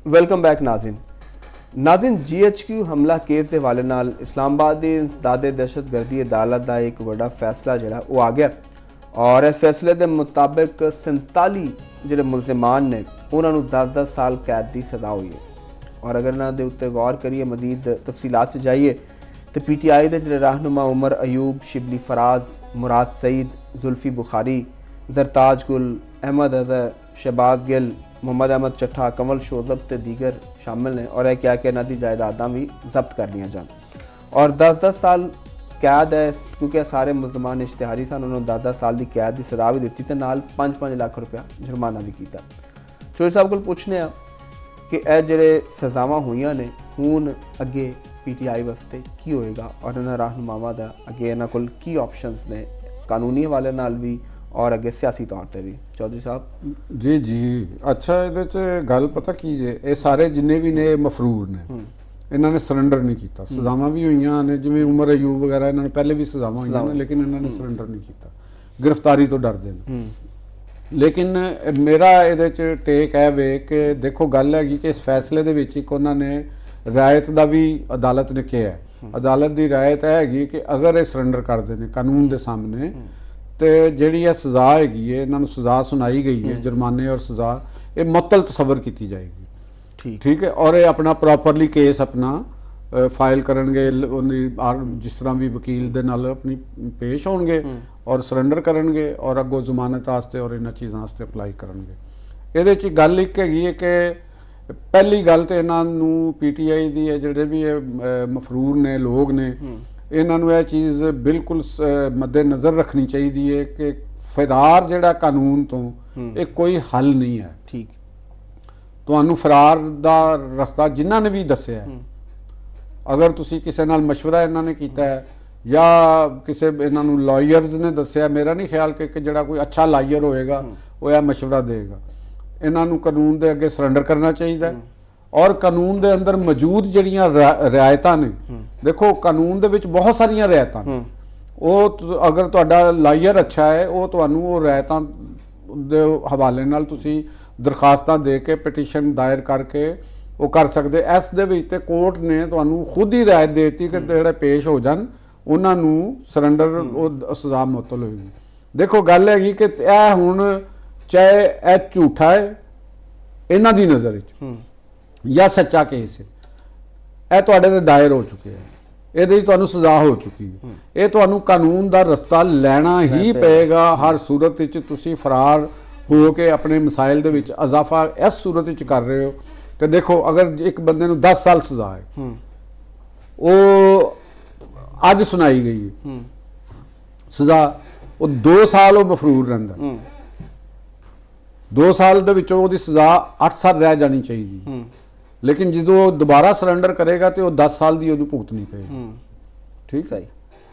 ਵੈਲਕਮ ਬੈਕ ਨਾਜ਼ਰੀਨ, GHQ ਹਮਲਾ ਕੇਸ ਦੇ ਹਵਾਲੇ ਨਾਲ ਇਸਲਾਮਾਬਾਦ ਦੀ ਇੰਸਦਾਦ ਦਹਿਸ਼ਤਗਰਦੀ ਅਦਾਲਤ ਦਾ ਇੱਕ ਵੱਡਾ ਫੈਸਲਾ ਜਿਹੜਾ ਉਹ ਆ ਗਿਆ ਔਰ ਇਸ ਫੈਸਲੇ ਦੇ ਮੁਤਾਬਕ 47 ਜਿਹੜੇ ਮੁਲਜ਼ਮਾਨ ਨੇ ਉਹਨਾਂ ਨੂੰ 10-10 ਸਾਲ ਕੈਦ ਦੀ ਸਜ਼ਾ ਹੋਈ ਹੈ। ਔਰ ਅਗਰ ਇਹਨਾਂ ਦੇ ਉੱਤੇ ਗੌਰ ਕਰੀਏ, ਮਜ਼ੀਦ ਤਫਸੀਲਾਤ 'ਚ ਜਾਈਏ ਤੇ PTI ਦੇ ਜਿਹੜੇ ਰਹਿਨੁਮਾ ਉਮਰ ਅਯੂਬ, शिबली फराज, मुराद सईद, जुल्फी बुखारी, जरताज गुल, अहमद अजहर, शहबाज गिल, मुहम्मद अहमद ਚੱਠਾ, कमल शोजब ਤੇ दीगर शामिल ਨੇ ਔਰ ਇਹ ਕਿਹਾ ਕਿ ਇਹਨਾਂ ਦੀ ਜਾਇਦਾਦਾਂ ਵੀ ਜ਼ਬਤ ਕਰ ਲਈਆਂ ਜਾਣ ਔਰ 10-10 ਸਾਲ ਕੈਦ ਹੈ, ਕਿਉਂਕਿ ਸਾਰੇ ਮੁਲਜ਼ਮਾਨ ਇਸ਼ਤਿਹਾਰੀ ਸਨ। ਉਹਨਾਂ ਨੂੰ 10-10 ਸਾਲ ਦੀ ਕੈਦ ਦੀ ਸਜ਼ਾ ਵੀ ਦਿੱਤੀ ਤੇ ਨਾਲ 5-5 ਲੱਖ ਰੁਪਇਆ ਜੁਰਮਾਨਾ ਵੀ ਕੀਤਾ। ਚੋਰੀ ਸਾਹਿਬ ਕੋਲ ਪੁੱਛਨੇ ਆ ਕਿ ਇਹ ਜਿਹੜੇ ਸਜ਼ਾਵਾਂ ਹੋਈਆਂ ਨੇ ਹੁਣ ਅੱਗੇ PTI ਵਾਸਤੇ ਕੀ ਹੋਏਗਾ ਔਰ ਇਹਨਾਂ ਰਹਿਨੁਮਾਵਾਂ ਦਾ ਅੱਗੇ ਇਹਨਾਂ ਕੋਲ ਕੀ ਆਪਸ਼ਨਸ ਨੇ ਕਾਨੂੰਨੀ ਹਵਾਲੇ ਨਾਲ ਵੀ ਔਰ ਅੱਗੇ ਸਿਆਸੀ ਤੌਰ ਤੇ ਵੀ। ਚੌਧਰੀ ਸਾਹਿਬ ਜੀ ਅੱਛਾ, ਇਹਦੇ 'ਚ ਗੱਲ ਪਤਾ ਕੀ ਜੇ, ਇਹ ਸਾਰੇ ਜਿੰਨੇ ਵੀ ਨੇ ਮਫਰੂਰ ਨੇ, ਇਹਨਾਂ ਨੇ ਸਰੈਂਡਰ ਨਹੀਂ ਕੀਤਾ। ਸਜ਼ਾਵਾਂ ਵੀ ਹੋਈਆਂ ਨੇ, ਜਿਵੇਂ ਉਮਰ ਅਯੂਬ ਵਗੈਰਾ, ਇਹਨਾਂ ਨੂੰ ਪਹਿਲੇ ਵੀ ਸਜ਼ਾਵਾਂ ਹੋਈਆਂ ਨੇ, ਲੇਕਿਨ ਇਹਨਾਂ ਨੇ ਸਰੈਂਡਰ ਨਹੀਂ ਕੀਤਾ, ਗ੍ਰਿਫਤਾਰੀ ਤੋਂ ਡਰਦੇ ਨੇ। ਲੇਕਿਨ ਮੇਰਾ ਇਹਦੇ 'ਚ ਟੇਕ ਹੈ ਵੇ ਕਿ ਦੇਖੋ ਗੱਲ ਹੈਗੀ ਕਿ ਇਸ ਫੈਸਲੇ ਦੇ ਵਿੱਚ ਇੱਕ ਉਹਨਾਂ ਨੇ ਰਾਇਤ ਦਾ ਵੀ ਅਦਾਲਤ ਨੇ ਕਿਹਾ। ਅਦਾਲਤ ਦੀ ਰਾਇਤ ਇਹ ਹੈਗੀ ਕਿ ਅਗਰ ਇਹ ਸਰੈਂਡਰ ਕਰਦੇ ਨੇ ਕਾਨੂੰਨ ਦੇ ਸਾਹਮਣੇ ਤੇ ਜਿਹੜੀ ਇਹ ਸਜ਼ਾ ਹੈਗੀ ਹੈ, ਇਹਨਾਂ ਨੂੰ ਸਜ਼ਾ ਸੁਣਾਈ ਗਈ ਹੈ, ਜੁਰਮਾਨੇ ਔਰ ਸਜ਼ਾ, ਇਹ ਮੁਅੱਤਲ ਤਸੱਵਰ ਕੀਤੀ ਜਾਏਗੀ। ਠੀਕ ਹੈ, ਔਰ ਇਹ ਆਪਣਾ ਪ੍ਰੋਪਰਲੀ ਕੇਸ ਆਪਣਾ ਫਾਈਲ ਕਰਨਗੇ, ਉਹਦੀ ਜਿਸ ਤਰ੍ਹਾਂ ਵੀ ਵਕੀਲ ਦੇ ਨਾਲ ਆਪਣੀ ਪੇਸ਼ ਹੋਣਗੇ ਔਰ ਸਰੈਂਡਰ ਕਰਨਗੇ ਔਰ ਅੱਗੋਂ ਜ਼ਮਾਨਤ ਵਾਸਤੇ ਔਰ ਇਹਨਾਂ ਚੀਜ਼ਾਂ ਵਾਸਤੇ ਅਪਲਾਈ ਕਰਨਗੇ। ਇਹਦੇ 'ਚ ਗੱਲ ਇੱਕ ਹੈਗੀ ਹੈ ਕਿ ਪਹਿਲੀ ਗੱਲ ਤੇ ਇਹਨਾਂ ਨੂੰ PTI ਦੀ ਹੈ, ਜਿਹੜੇ ਵੀ ਇਹ ਮਫਰੂਰ ਨੇ ਲੋਕ ਨੇ, ਇਹਨਾਂ ਨੂੰ ਇਹ ਚੀਜ਼ ਬਿਲਕੁਲ ਮੱਦੇ ਨਜ਼ਰ ਰੱਖਣੀ ਚਾਹੀਦੀ ਹੈ ਕਿ ਫਰਾਰ ਜਿਹੜਾ ਕਾਨੂੰਨ ਤੋਂ ਇਹ ਕੋਈ ਹੱਲ ਨਹੀਂ ਹੈ। ਠੀਕ, ਤੁਹਾਨੂੰ ਫਰਾਰ ਦਾ ਰਸਤਾ ਜਿਨ੍ਹਾਂ ਨੇ ਵੀ ਦੱਸਿਆ, ਅਗਰ ਤੁਸੀਂ ਕਿਸੇ ਨਾਲ ਮਸ਼ਵਰਾ ਇਹਨਾਂ ਨੇ ਕੀਤਾ ਹੈ ਜਾਂ ਕਿਸੇ ਇਹਨਾਂ ਨੂੰ ਲਾਇਰਸ ਨੇ ਦੱਸਿਆ, ਮੇਰਾ ਨਹੀਂ ਖਿਆਲ ਕਿ ਜਿਹੜਾ ਕੋਈ ਅੱਛਾ ਲਾਇਰ ਹੋਏਗਾ ਉਹ ਇਹ ਮਸ਼ਵਰਾ ਦੇਗਾ। ਇਹਨਾਂ ਨੂੰ ਕਾਨੂੰਨ ਦੇ ਅੱਗੇ ਸਰੈਂਡਰ ਕਰਨਾ ਚਾਹੀਦਾ ਹੈ ਔਰ ਕਾਨੂੰਨ ਦੇ ਅੰਦਰ ਮੌਜੂਦ ਜਿਹੜੀਆਂ ਰਿਆਇਤਾਂ ਨੇ, ਦੇਖੋ ਕਾਨੂੰਨ ਦੇ ਵਿੱਚ ਬਹੁਤ ਸਾਰੀਆਂ ਰਿਆਇਤਾਂ ਨੇ, ਉਹ ਅਗਰ ਤੁਹਾਡਾ ਲਾਇਰ ਅੱਛਾ ਹੈ ਉਹ ਤੁਹਾਨੂੰ ਉਹ ਰਿਆਇਤਾਂ ਦੇ ਹਵਾਲੇ ਨਾਲ ਤੁਸੀਂ ਦਰਖਾਸਤਾਂ ਦੇ ਕੇ ਪਟੀਸ਼ਨ ਦਾਇਰ ਕਰਕੇ ਉਹ ਕਰ ਸਕਦੇ। ਇਸ ਦੇ ਵਿੱਚ ਤੇ ਕੋਰਟ ਨੇ ਤੁਹਾਨੂੰ ਖੁਦ ਹੀ ਰਾਇਤ ਦੇ ਦਿੱਤੀ ਕਿ ਜਿਹੜੇ ਪੇਸ਼ ਹੋ ਜਾਣ ਉਹਨਾਂ ਨੂੰ ਸਰੈਂਡਰ ਉਹ ਸਜ਼ਾ ਮੁਅੱਤਲ ਹੋਏਗੀ। ਦੇਖੋ ਗੱਲ ਹੈਗੀ ਕਿ ਇਹ ਹੁਣ ਚਾਹੇ ਇਹ ਝੂਠਾ ਹੈ ਇਹਨਾਂ ਦੀ ਨਜ਼ਰ ਵਿੱਚ ਜਾਂ ਸੱਚਾ ਕੇਸ ਹੈ, ਇਹ ਤੁਹਾਡੇ ਤੇ ਦਾਇਰ ਹੋ ਚੁੱਕਿਆ ਹੈ, ਇਹਦੇ ਵਿੱਚ ਤੁਹਾਨੂੰ ਸਜ਼ਾ ਹੋ ਚੁੱਕੀ ਹੈ। ਇਹ ਤੁਹਾਨੂੰ ਕਾਨੂੰਨ ਦਾ ਰਸਤਾ ਲੈਣਾ ਹੀ ਪਏਗਾ। ਹਰ ਸੂਰਤ ਵਿੱਚ ਤੁਸੀਂ ਫਰਾਰ ਹੋ ਕੇ ਆਪਣੇ ਮਸਾਇਲ ਦੇ ਵਿੱਚ ਇਜ਼ਾਫਾ ਇਸ ਸੂਰਤ ਵਿੱਚ ਕਰ ਰਹੇ ਹੋ ਕਿ ਦੇਖੋ ਅਗਰ ਇੱਕ ਬੰਦੇ ਨੂੰ 10 ਸਾਲ ਸਜ਼ਾ ਹੈ, ਉਹ ਅੱਜ ਸੁਣਾਈ ਗਈ ਹੈ ਸਜ਼ਾ, ਉਹ 2 ਸਾਲ ਉਹ ਮਫਰੂਰ ਰਹਿੰਦਾ, 2 ਸਾਲ ਦੇ ਵਿੱਚੋਂ ਉਹਦੀ ਸਜ਼ਾ 8 ਸਾਲ ਰਹਿ ਜਾਣੀ ਚਾਹੀਦੀ, ਲੇਕਿਨ ਜਦੋਂ ਉਹ ਦੁਬਾਰਾ ਸਰੈਂਡਰ ਕਰੇਗਾ ਤੇ ਉਹ 10 ਸਾਲ ਦੀ ਉਹਨੂੰ ਭੁਗਤਣੀ ਪਏਗੀ। ਠੀਕ, ਸਹੀ।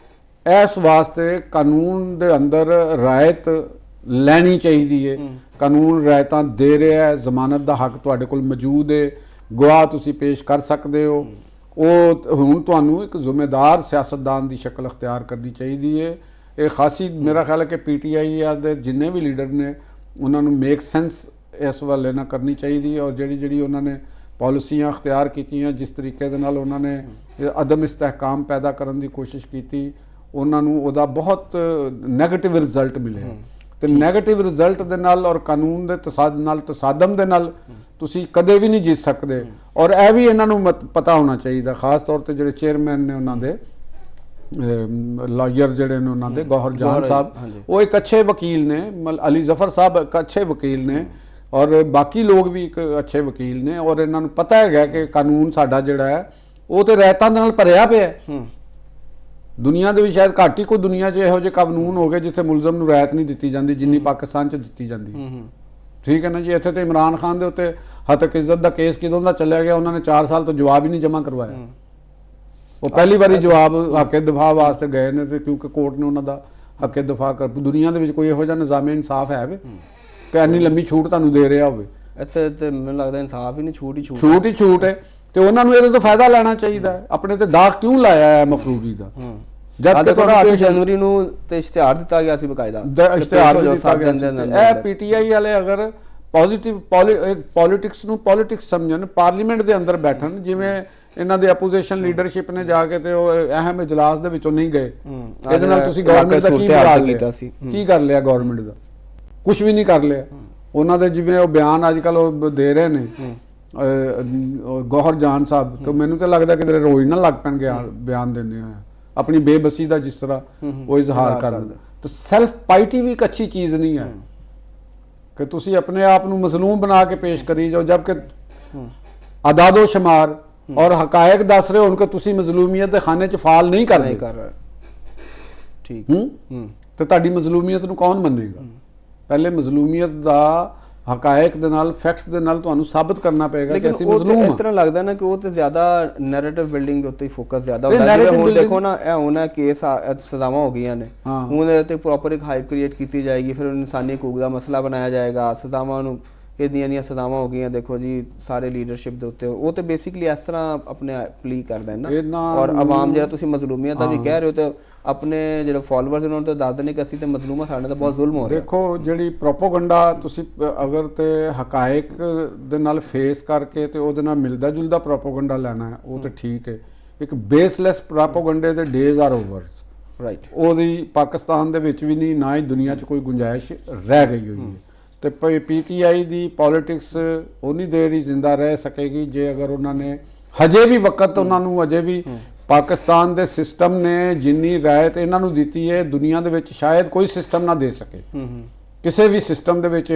ਇਸ ਵਾਸਤੇ ਕਾਨੂੰਨ ਦੇ ਅੰਦਰ ਰਾਇਤ ਲੈਣੀ ਚਾਹੀਦੀ ਹੈ। ਕਾਨੂੰਨ ਰਾਇਤਾਂ ਦੇ ਰਿਹਾ ਹੈ, ਜ਼ਮਾਨਤ ਦਾ ਹੱਕ ਤੁਹਾਡੇ ਕੋਲ ਮੌਜੂਦ ਹੈ, ਗਵਾਹ ਤੁਸੀਂ ਪੇਸ਼ ਕਰ ਸਕਦੇ ਹੋ। ਉਹ ਹੁਣ ਤੁਹਾਨੂੰ ਇੱਕ ਜ਼ਿੰਮੇਦਾਰ ਸਿਆਸਤਦਾਨ ਦੀ ਸ਼ਕਲ ਅਖਤਿਆਰ ਕਰਨੀ ਚਾਹੀਦੀ ਹੈ। ਇਹ ਖਾਸੀ ਮੇਰਾ ਖਿਆਲ ਹੈ ਕਿ PTI ਦੇ ਜਿੰਨੇ ਵੀ ਲੀਡਰ ਨੇ ਉਹਨਾਂ ਨੂੰ ਮੇਕ ਸੈਂਸ ਇਸ ਵੱਲ ਨਾ ਕਰਨੀ ਚਾਹੀਦੀ ਹੈ ਔਰ ਜਿਹੜੀ ਉਹਨਾਂ ਨੇ ਪਾਲਿਸੀਆਂ ਅਖਤਿਆਰ ਕੀਤੀਆਂ, ਜਿਸ ਤਰੀਕੇ ਦੇ ਨਾਲ ਉਹਨਾਂ ਨੇ ਅਦਮ ਇਸਤਹਿਕਾਮ ਪੈਦਾ ਕਰਨ ਦੀ ਕੋਸ਼ਿਸ਼ ਕੀਤੀ, ਉਹਨਾਂ ਨੂੰ ਉਹਦਾ ਬਹੁਤ ਨੈਗੇਟਿਵ ਰਿਜ਼ਲਟ ਮਿਲਿਆ। ਤੇ ਨੈਗੇਟਿਵ ਰਿਜ਼ਲਟ ਦੇ ਨਾਲ ਔਰ ਕਾਨੂੰਨ ਦੇ ਤਸਾਦਮ ਦੇ ਨਾਲ ਤੁਸੀਂ ਕਦੇ ਵੀ ਨਹੀਂ ਜਿੱਤ ਸਕਦੇ। ਔਰ ਇਹ ਵੀ ਇਹਨਾਂ ਨੂੰ ਪਤਾ ਹੋਣਾ ਚਾਹੀਦਾ, ਖਾਸ ਤੌਰ ਤੇ ਜਿਹੜੇ ਚੇਅਰਮੈਨ ਨੇ ਉਹਨਾਂ ਦੇ ਲਾਇਰ ਜਿਹੜੇ ਨੇ ਉਹਨਾਂ ਦੇ ਗੌਹਰ ਜਾਨ ਸਾਹਿਬ, ਉਹ ਇੱਕ ਅੱਛੇ ਵਕੀਲ ਨੇ, ਅਲੀ ਜ਼ਫਰ ਸਾਹਿਬ ਇੱਕ ਅੱਛੇ ਵਕੀਲ ਨੇ ਔਰ ਬਾਕੀ ਲੋਕ ਵੀ ਇੱਕ ਅੱਛੇ ਵਕੀਲ ਨੇ ਔਰ ਇਹਨਾਂ ਨੂੰ ਪਤਾ ਹੈਗਾ ਕਿ ਕਾਨੂੰਨ ਸਾਡਾ ਜਿਹੜਾ ਹੈ ਉਹ ਤੇ ਰਹਿਤਾਂ ਦੇ ਨਾਲ ਭਰਿਆ ਪਿਆ ਹੈ। ਦੁਨੀਆ ਦੇ ਵਿੱਚ ਸ਼ਾਇਦ ਘੱਟ ਹੀ ਕੋਈ ਦੁਨੀਆ 'ਚ ਇਹੋ ਜਿਹੇ ਕਾਨੂੰਨ ਹੋ ਗਏ ਜਿੱਥੇ ਮੁਲਜ਼ਮ ਨੂੰ ਰਾਇਤ ਨਹੀਂ ਦਿੱਤੀ ਜਾਂਦੀ ਜਿੰਨੀ ਪਾਕਿਸਤਾਨ 'ਚ ਦਿੱਤੀ ਜਾਂਦੀ। ਠੀਕ ਹੈ ਨਾ ਜੀ। ਇੱਥੇ ਤੇ ਇਮਰਾਨ ਖਾਨ ਦੇ ਉੱਤੇ ਹਤਕ ਇੱਜ਼ਤ ਦਾ ਕੇਸ ਕਿਦੋਂ ਦਾ ਚੱਲਿਆ ਗਿਆ, ਉਹਨਾਂ ਨੇ 4 ਸਾਲ ਤੋਂ ਜਵਾਬ ਹੀ ਨਹੀਂ ਜਮ੍ਹਾਂ ਕਰਵਾਇਆ। ਉਹ ਪਹਿਲੀ ਵਾਰੀ ਜਵਾਬ ਹੱਕੇ ਦਫਾ ਵਾਸਤੇ ਗਏ ਨੇ ਤੇ ਕਿਉਂਕਿ ਕੋਰਟ ਨੇ ਉਹਨਾਂ ਦਾ ਹੱਕੇ ਦਫਾ ਕਰ। ਦੁਨੀਆ ਦੇ ਵਿੱਚ ਕੋਈ ਇਹੋ ਜਿਹਾ ਨਿਜ਼ਾਮੇ ਇਨਸਾਫ ਹੈ ਵੇ ਕਿ ਇੰਨੀ ਲੰਮੀ ਛੂਟ ਤੁਹਾਨੂੰ ਦੇ ਰਿਹਾ ਹੋਵੇ? ਇੱਥੇ ਤੇ ਮੈਨੂੰ ਲੱਗਦਾ ਇਨਸਾਫ ਹੀ ਨਹੀਂ, ਛੂਟ ਹੀ ਛੂਟ ਹੈ। ਤੇ ਉਹਨਾਂ ਨੂੰ ਇਹਦੇ ਤੋਂ ਫਾਇਦਾ ਲੈਣਾ ਚਾਹੀਦਾ ਹੈ। ਆਪਣੇ ਤੇ ਦਾਗ ਕਿਉਂ ਲਾਇਆ ਹੈ ਮਫਰੂਰੀ ਦਾ? ਜਦ ਕਿ 8 ਜਨਵਰੀ ਨੂੰ ਤੇ ਇਸ਼ਤਿਹਾਰ ਦਿੱਤਾ ਗਿਆ ਸੀ ਬਕਾਇਦਾ, ਇਸ਼ਤਿਹਾਰ ਦਿੱਤਾ ਗਿਆ। ਇਹ PTI ਵਾਲੇ ਅਗਰ ਪੋਜ਼ਿਟਿਵ ਪੋਲਿਟਿਕਸ ਨੂੰ ਪੋਲਿਟਿਕਸ ਸਮਝਣ, ਪਾਰਲੀਮੈਂਟ ਦੇ ਅੰਦਰ ਬੈਠਣ, ਜਿਵੇਂ ਇਹਨਾਂ ਦੇ ਆਪੋਜੀਸ਼ਨ ਲੀਡਰਸ਼ਿਪ ਨੇ ਜਾ ਕੇ ਤੇ ਉਹ ਅਹਿਮ ਇਜਲਾਸ ਦੇ ਵਿੱਚੋਂ ਨਹੀਂ ਗਏ, ਇਹਦੇ ਨਾਲ ਤੁਸੀਂ ਗਵਰਨਮੈਂਟ ਦਾ ਕੀ ਬਿਗਾੜ ਕੀਤਾ ਸੀ? ਕੀ ਕਰ ਲਿਆ ਗਵਰਨਮੈਂਟ ਦਾ? ਕੁਝ ਵੀ ਨਹੀਂ ਕਰ ਲਿਆ। ਉਹਨਾਂ ਦੇ ਜਿਵੇਂ ਉਹ ਬਿਆਨ ਅੱਜ ਕੱਲ ਉਹ ਦੇ ਰਹੇ ਨੇ ਗੌਹਰ ਜਾਨ ਸਾਹਿਬ, ਤੇ ਮੈਨੂੰ ਤਾਂ ਲੱਗਦਾ ਕਿ ਰੋਜ਼ ਨਾ ਲੱਗ ਪੈਣਗੇ ਬਿਆਨ ਦਿੰਦੇ ਆ ਆਪਣੀ ਬੇਬਸੀ ਦਾ ਜਿਸ ਤਰ੍ਹਾਂ ਉਹ ਇਜ਼ਹਾਰ ਕਰਦੇ। ਤੇ ਸੈਲਫ ਪਾਈਟੀ ਵੀ ਇੱਕ ਅੱਛੀ ਚੀਜ਼ ਨਹੀਂ ਹੈ ਕਿ ਤੁਸੀਂ ਆਪਣੇ ਆਪ ਨੂੰ ਮਜ਼ਲੂਮ ਬਣਾ ਕੇ ਪੇਸ਼ ਕਰੀ ਜਾਓ, ਜਦਕਿ ਅਦਾਦੋ ਸ਼ਮਾਰ ਔਰ ਹਕਾਇਕ ਦੱਸ ਰਹੇ ਹੋਣ ਕਿ ਤੁਸੀਂ ਮਜ਼ਲੂਮੀਅਤ ਦੇ ਖਾਨੇ 'ਚ ਫਾਲ ਨਹੀਂ ਕਰ ਰਹੇ। ਠੀਕ, ਤੇ ਤੁਹਾਡੀ ਮਜ਼ਲੂਮੀਅਤ ਨੂੰ ਕੌਣ ਮੰਨੇਗਾ? ਪਹਿਲੇ ਮਜ਼ਲੂਮੀਅਤ ਦਾ ਹਕਾਇਕ ਦੇ ਨਾਲ, ਫੈਕਟਸ ਦੇ ਨਾਲ ਤੁਹਾਨੂੰ ਸਾਬਤ ਕਰਨਾ ਪਏਗਾ ਕਿ ਅਸੀਂ ਮਜ਼ਲੂਮ ਹਾਂ। ਇਸ ਤਰ੍ਹਾਂ ਲੱਗਦਾ ਨਾ ਕਿ ਉਹ ਤੇ ਜ਼ਿਆਦਾ ਨੈਰੇਟਿਵ ਬਿਲਡਿੰਗ ਦੇ ਉੱਤੇ ਫੋਕਸ ਜ਼ਿਆਦਾ ਹੁੰਦਾ ਹੈ। ਹੁਣ ਦੇਖੋ ਨਾ, ਇਹ ਹੁਣ ਕੇਸ ਸਜ਼ਾਵਾਂ ਹੋ ਗਈਆਂ ਨੇ, ਹੁਣ ਇਹ ਤੇ ਪ੍ਰੋਪਰ ਇੱਕ ਹਾਈਪ ਕ੍ਰੀਏਟ ਕੀਤੀ ਜਾਏਗੀ, ਫਿਰ ਇਨਸਾਨੀ ਹਕੂਕ ਦਾ ਮਸਲਾ ਬਣਾਇਆ ਜਾਏਗਾ, ਸਜ਼ਾਵਾਂ ਨੂੰ ਕਿੰਨੀਆਂ ਸਜ਼ਾਵਾਂ ਹੋ ਗਈਆਂ ਦੇਖੋ ਜੀ ਸਾਰੇ ਲੀਡਰਸ਼ਿਪ ਦੇ ਉੱਤੇ। ਉਹ ਤੇ ਬੇਸਿਕਲੀ ਇਸ ਤਰ੍ਹਾਂ ਆਪਣੇ ਪਲੀ ਕਰਦਾ ਹੈ ਨਾ। ਔਰ ਆਵਾਮ ਜਿਹੜਾ ਤੁਸੀਂ ਮਜ਼ਲੂਮੀਅਤ ਦਾ ਵੀ ਕਹਿ ਰਹੇ ਹੋ ਤੇ ਆਪਣੇ ਜਿਹੜੇ ਫਾਲੋਅਰਸ ਉਹਨਾਂ ਨੂੰ ਤਾਂ ਦੱਸ ਦੇਣੇ ਕਿ ਅਸੀਂ ਤੇ ਮਜ਼ਲੂਮ ਹਾਂ, ਸਾਡੇ ਤਾਂ ਬਹੁਤ ਜ਼ੁਲਮ ਹੋ ਰਿਹਾ। ਦੇਖੋ ਜਿਹੜੀ ਪ੍ਰੋਪੋਗੰਡਾ ਤੁਸੀਂ ਅਗਰ ਤੇ ਹਕਾਇਕ ਦੇ ਨਾਲ ਫੇਸ ਕਰਕੇ ਤੇ ਉਹਦੇ ਨਾਲ ਮਿਲਦਾ ਜੁਲਦਾ ਪ੍ਰੋਪੋਗੰਡਾ ਲੈਣਾ ਹੈ, ਉਹ ਤੇ ਠੀਕ ਹੈ। ਇੱਕ ਬੇਸਲੈਸ ਪ੍ਰੋਪੋਗੰਡੇ ਦੇ ਡੇਜ਼ ਆਰ ਓਵਰਸ, ਰਾਈਟ। ਉਹਦੀ ਪਾਕਿਸਤਾਨ ਦੇ ਵਿੱਚ ਵੀ ਨਹੀਂ, ਨਾ ਹੀ ਦੁਨੀਆ 'ਚ ਕੋਈ ਗੁੰਜਾਇਸ਼ ਰਹਿ ਗਈ ਹੋਈ ਹੈ। ਤੇ PTI ਦੀ ਪੋਲਿਟਿਕਸ ਉਨੀ ਦੇਰ ਹੀ ਜ਼ਿੰਦਾ ਰਹਿ ਸਕੇਗੀ ਜੇ ਅਗਰ ਉਹਨਾਂ ਨੇ ਹਜੇ ਵੀ ਵਕਤ ਉਹਨਾਂ ਨੂੰ ਅਜੇ ਵੀ ਪਾਕਿਸਤਾਨ ਦੇ ਸਿਸਟਮ ਨੇ ਜਿੰਨੀ ਰਾਇਤ ਇਹਨਾਂ ਨੂੰ ਦਿੱਤੀ ਹੈ ਦੁਨੀਆ ਦੇ ਵਿੱਚ ਸ਼ਾਇਦ ਕੋਈ ਸਿਸਟਮ ਨਾ ਦੇ ਸਕੇ। ਕਿਸੇ ਵੀ ਸਿਸਟਮ ਦੇ ਵਿੱਚ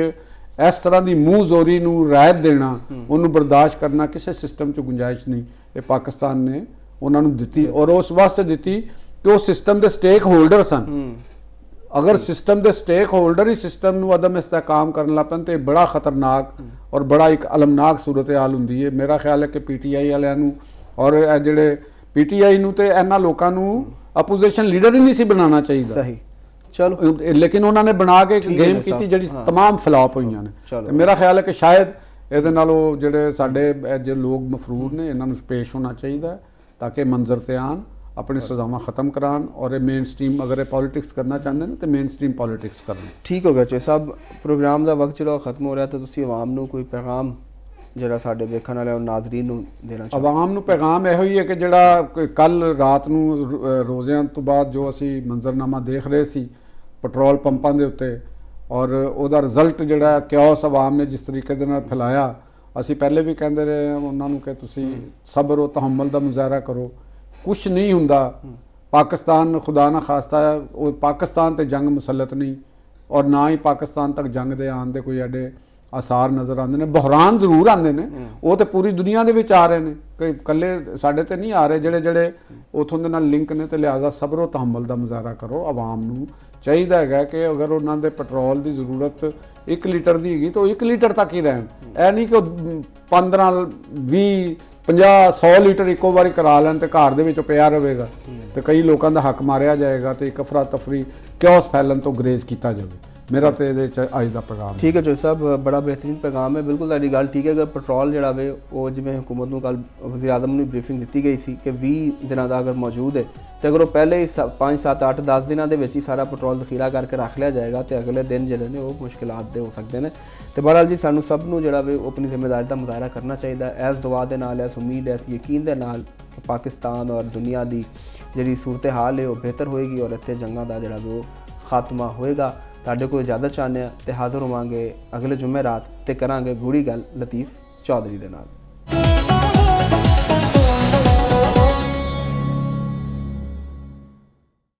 ਇਸ ਤਰ੍ਹਾਂ ਦੀ ਮੂੰਹ ਜ਼ੋਰੀ ਨੂੰ ਰਾਇਤ ਦੇਣਾ, ਉਹਨੂੰ ਬਰਦਾਸ਼ਤ ਕਰਨਾ ਕਿਸੇ ਸਿਸਟਮ 'ਚ ਗੁੰਜਾਇਸ਼ ਨਹੀਂ। ਇਹ ਪਾਕਿਸਤਾਨ ਨੇ ਉਹਨਾਂ ਨੂੰ ਦਿੱਤੀ ਔਰ ਉਸ ਵਾਸਤੇ ਦਿੱਤੀ ਕਿ ਉਹ ਸਿਸਟਮ ਦੇ ਸਟੇਕ ਹੋਲਡਰ ਸਨ। ਅਗਰ ਸਿਸਟਮ ਦੇ ਸਟੇਕ ਹੋਲਡਰ ਹੀ ਸਿਸਟਮ ਨੂੰ ਅਦਮ ਇਸਤਹਿਕਾਮ ਕਰਨ ਲੱਗ ਪੈਣ ਤੇ ਬੜਾ ਖਤਰਨਾਕ ਔਰ ਬੜਾ ਇੱਕ ਅਲਮਨਾਕ ਸੂਰਤ ਹਾਲ ਹੁੰਦੀ ਹੈ। ਮੇਰਾ ਖਿਆਲ ਹੈ ਕਿ ਪੀਟੀਆਈ ਵਾਲਿਆਂ ਨੂੰ ਔਰ ਇਹ ਜਿਹੜੇ ਪੀਟੀਆਈ ਨੂੰ ਤੇ ਇਹਨਾਂ ਲੋਕਾਂ ਨੂੰ ਆਪੋਜੀਸ਼ਨ ਲੀਡਰ ਹੀ ਨਹੀਂ ਸੀ ਬਣਾਉਣਾ ਚਾਹੀਦਾ। ਸਹੀ, ਚਲੋ, ਲੇਕਿਨ ਉਹਨਾਂ ਨੇ ਬਣਾ ਕੇ ਇੱਕ ਗੇਮ ਕੀਤੀ ਜਿਹੜੀ तमाम ਫਲਾਪ ਹੋਈਆਂ ਨੇ। ਤੇ ਮੇਰਾ ਖਿਆਲ ਹੈ ਕਿ ਸ਼ਾਇਦ ਇਹਦੇ ਨਾਲੋਂ ਜਿਹੜੇ ਸਾਡੇ ਜੋ ਲੋਕ ਮਫਰੂਰ ਨੇ ਇਹਨਾਂ ਨੂੰ ਪੇਸ਼ ਹੋਣਾ ਚਾਹੀਦਾ ਤਾਂ ਕਿ ਮੰਜ਼ਰ ਤੇ ਆਉਣ, अपनी सजावां ख़त्म करान और ये मेन स्ट्रीम अगर ये पॉलिटिक्स करना चाहते हैं तो मेन स्ट्रीम पॉलिटिक्स करन। ठीक हो गया चो साहब, प्रोग्राम का वक्त चलो ख़त्म हो रहा तो तुसी आवाम नूं कोई पैगाम ਜਿਹੜਾ ਸਾਡੇ ਵੇਖਣ ਵਾਲੇ ਨਾਜ਼ਰੀਨ ਨੂੰ ਦੇਣਾ ਚਾਹੁੰਦੇ? ਆਵਾਮ ਨੂੰ ਪੈਗਾਮ ਇਹੋ ਹੀ ਹੈ ਕਿ ਜਿਹੜਾ ਕੱਲ ਰਾਤ ਨੂੰ ਰੋਜ਼ਿਆਂ ਤੋਂ ਬਾਅਦ ਜੋ ਅਸੀਂ ਮੰਜ਼ਰਨਾਮਾ ਦੇਖ ਰਹੇ ਸੀ ਪੈਟਰੋਲ ਪੰਪਾਂ ਦੇ ਉੱਤੇ ਔਰ ਉਹਦਾ ਰਿਜ਼ਲਟ ਜਿਹੜਾ ਕਿਓਸ ਆਵਾਮ ਨੇ ਜਿਸ ਤਰੀਕੇ ਦੇ ਨਾਲ ਫੈਲਾਇਆ, ਅਸੀਂ ਪਹਿਲੇ ਵੀ ਕਹਿੰਦੇ ਰਹੇ ਉਹਨਾਂ ਨੂੰ ਕਿ ਤੁਸੀਂ ਸਬਰ ਔਰ ਤਹੱਮਲ ਦਾ ਮੁਜ਼ਾਹਰਾ ਕਰੋ, ਕੁਛ ਨਹੀਂ ਹੁੰਦਾ। ਪਾਕਿਸਤਾਨ ਖੁਦਾ ਨਾ ਖਾਸਤਾ ਉਹ ਪਾਕਿਸਤਾਨ ਤੇ ਜੰਗ ਮੁਸੱਲਤ ਨਹੀਂ ਔਰ ਨਾ ਹੀ ਪਾਕਿਸਤਾਨ ਤੱਕ ਜੰਗ ਦੇ ਆਉਣ ਦੇ ਕੋਈ ਐਡੇ ਆਸਾਰ ਨਜ਼ਰ ਆਉਂਦੇ ਨੇ। ਬਹਰਾਨ ਜ਼ਰੂਰ ਆਉਂਦੇ ਨੇ, ਉਹ ਤੇ ਪੂਰੀ ਦੁਨੀਆ ਦੇ ਵਿੱਚ ਆ ਰਹੇ ਨੇ, ਕੋਈ ਇਕੱਲੇ ਸਾਡੇ ਤੇ ਨਹੀਂ ਆ ਰਹੇ ਜਿਹੜੇ ਉਥੋਂ ਦੇ ਨਾਲ ਲਿੰਕ ਨੇ। ਤੇ ਲਿਹਾਜ਼ਾ ਸਬਰ ਔਰ ਤਹੱਮਲ ਦਾ ਮੁਜ਼ਾਹਰਾ ਕਰੋ। ਆਵਾਮ ਨੂੰ ਚਾਹੀਦਾ ਹੈਗਾ ਕਿ ਅਗਰ ਉਹਨਾਂ ਦੇ ਪੈਟਰੋਲ ਦੀ ਜ਼ਰੂਰਤ 1 ਲੀਟਰ ਦੀ ਹੈਗੀ ਤਾਂ ਉਹ 1 ਲੀਟਰ ਤੱਕ ਹੀ ਰਹਿਣ। ਇਹ ਨਹੀਂ ਕਿ ਉਹ 15 20 50 100 ਲੀਟਰ ਇੱਕੋ ਵਾਰੀ ਕਰਾ ਲੈਣ ਤੇ ਘਰ ਦੇ ਵਿੱਚ ਪਿਆ ਰਹੇਗਾ ਤੇ ਕਈ ਲੋਕਾਂ ਦਾ ਹੱਕ ਮਾਰਿਆ ਜਾਏਗਾ ਤੇ ਇੱਕ ਅਫਰਾ ਤਫਰੀ ਕਿਓਸ ਫੈਲਣ ਤੋਂ ਗਰੇਜ਼ ਕੀਤਾ ਜਾਵੇ। मेरा तो ये अज का पैगाम ठीक है जो साहब, बड़ा बेहतरीन पैगाम है। बिल्कुल तुहाडी गल ठीक है। अगर पेट्रोल जिहड़ा वे वो जिवें हुकूमत नूं कल वज़ीर आज़म नूं ब्रीफिंग दी गई सी कि 20 दिनों का अगर मौजूद है तो अगर वो पहले ही 5 7 8 10 दिनों के ही सारा पेट्रोल दखीला करके रख लिया जाएगा तो अगले दिन जिहड़े ने वो मुश्किलात दे हो सकते हैं। तो बहरहाल जी सानूं सब नूं जिहड़ा वे अपनी जिम्मेदारी का मुजाहरा करना चाहिए। इस दुआ दे नाल, इस उम्मीद, इस यकीन दे नाल कि पाकिस्तान और दुनिया की जिहड़ी सूरत हाल है वो बेहतर होएगी और इत्थे जंगां दा जिहड़ा वे खात्मा होएगा। ਤੁਹਾਡੇ ਕੋਲ ਇਜਾਜ਼ਤ ਚਾਹੁੰਦੇ ਹਾਂ ਤੇ ਹਾਜ਼ਰ ਹੋਵਾਂਗੇ ਅਗਲੇ ਜੁਮੇਰਾਤ ਤੇ ਕਰਾਂਗੇ ਗੂੜੀ ਗੱਲ ਲਤੀਫ ਚੌਧਰੀ ਦੇ ਨਾਲ।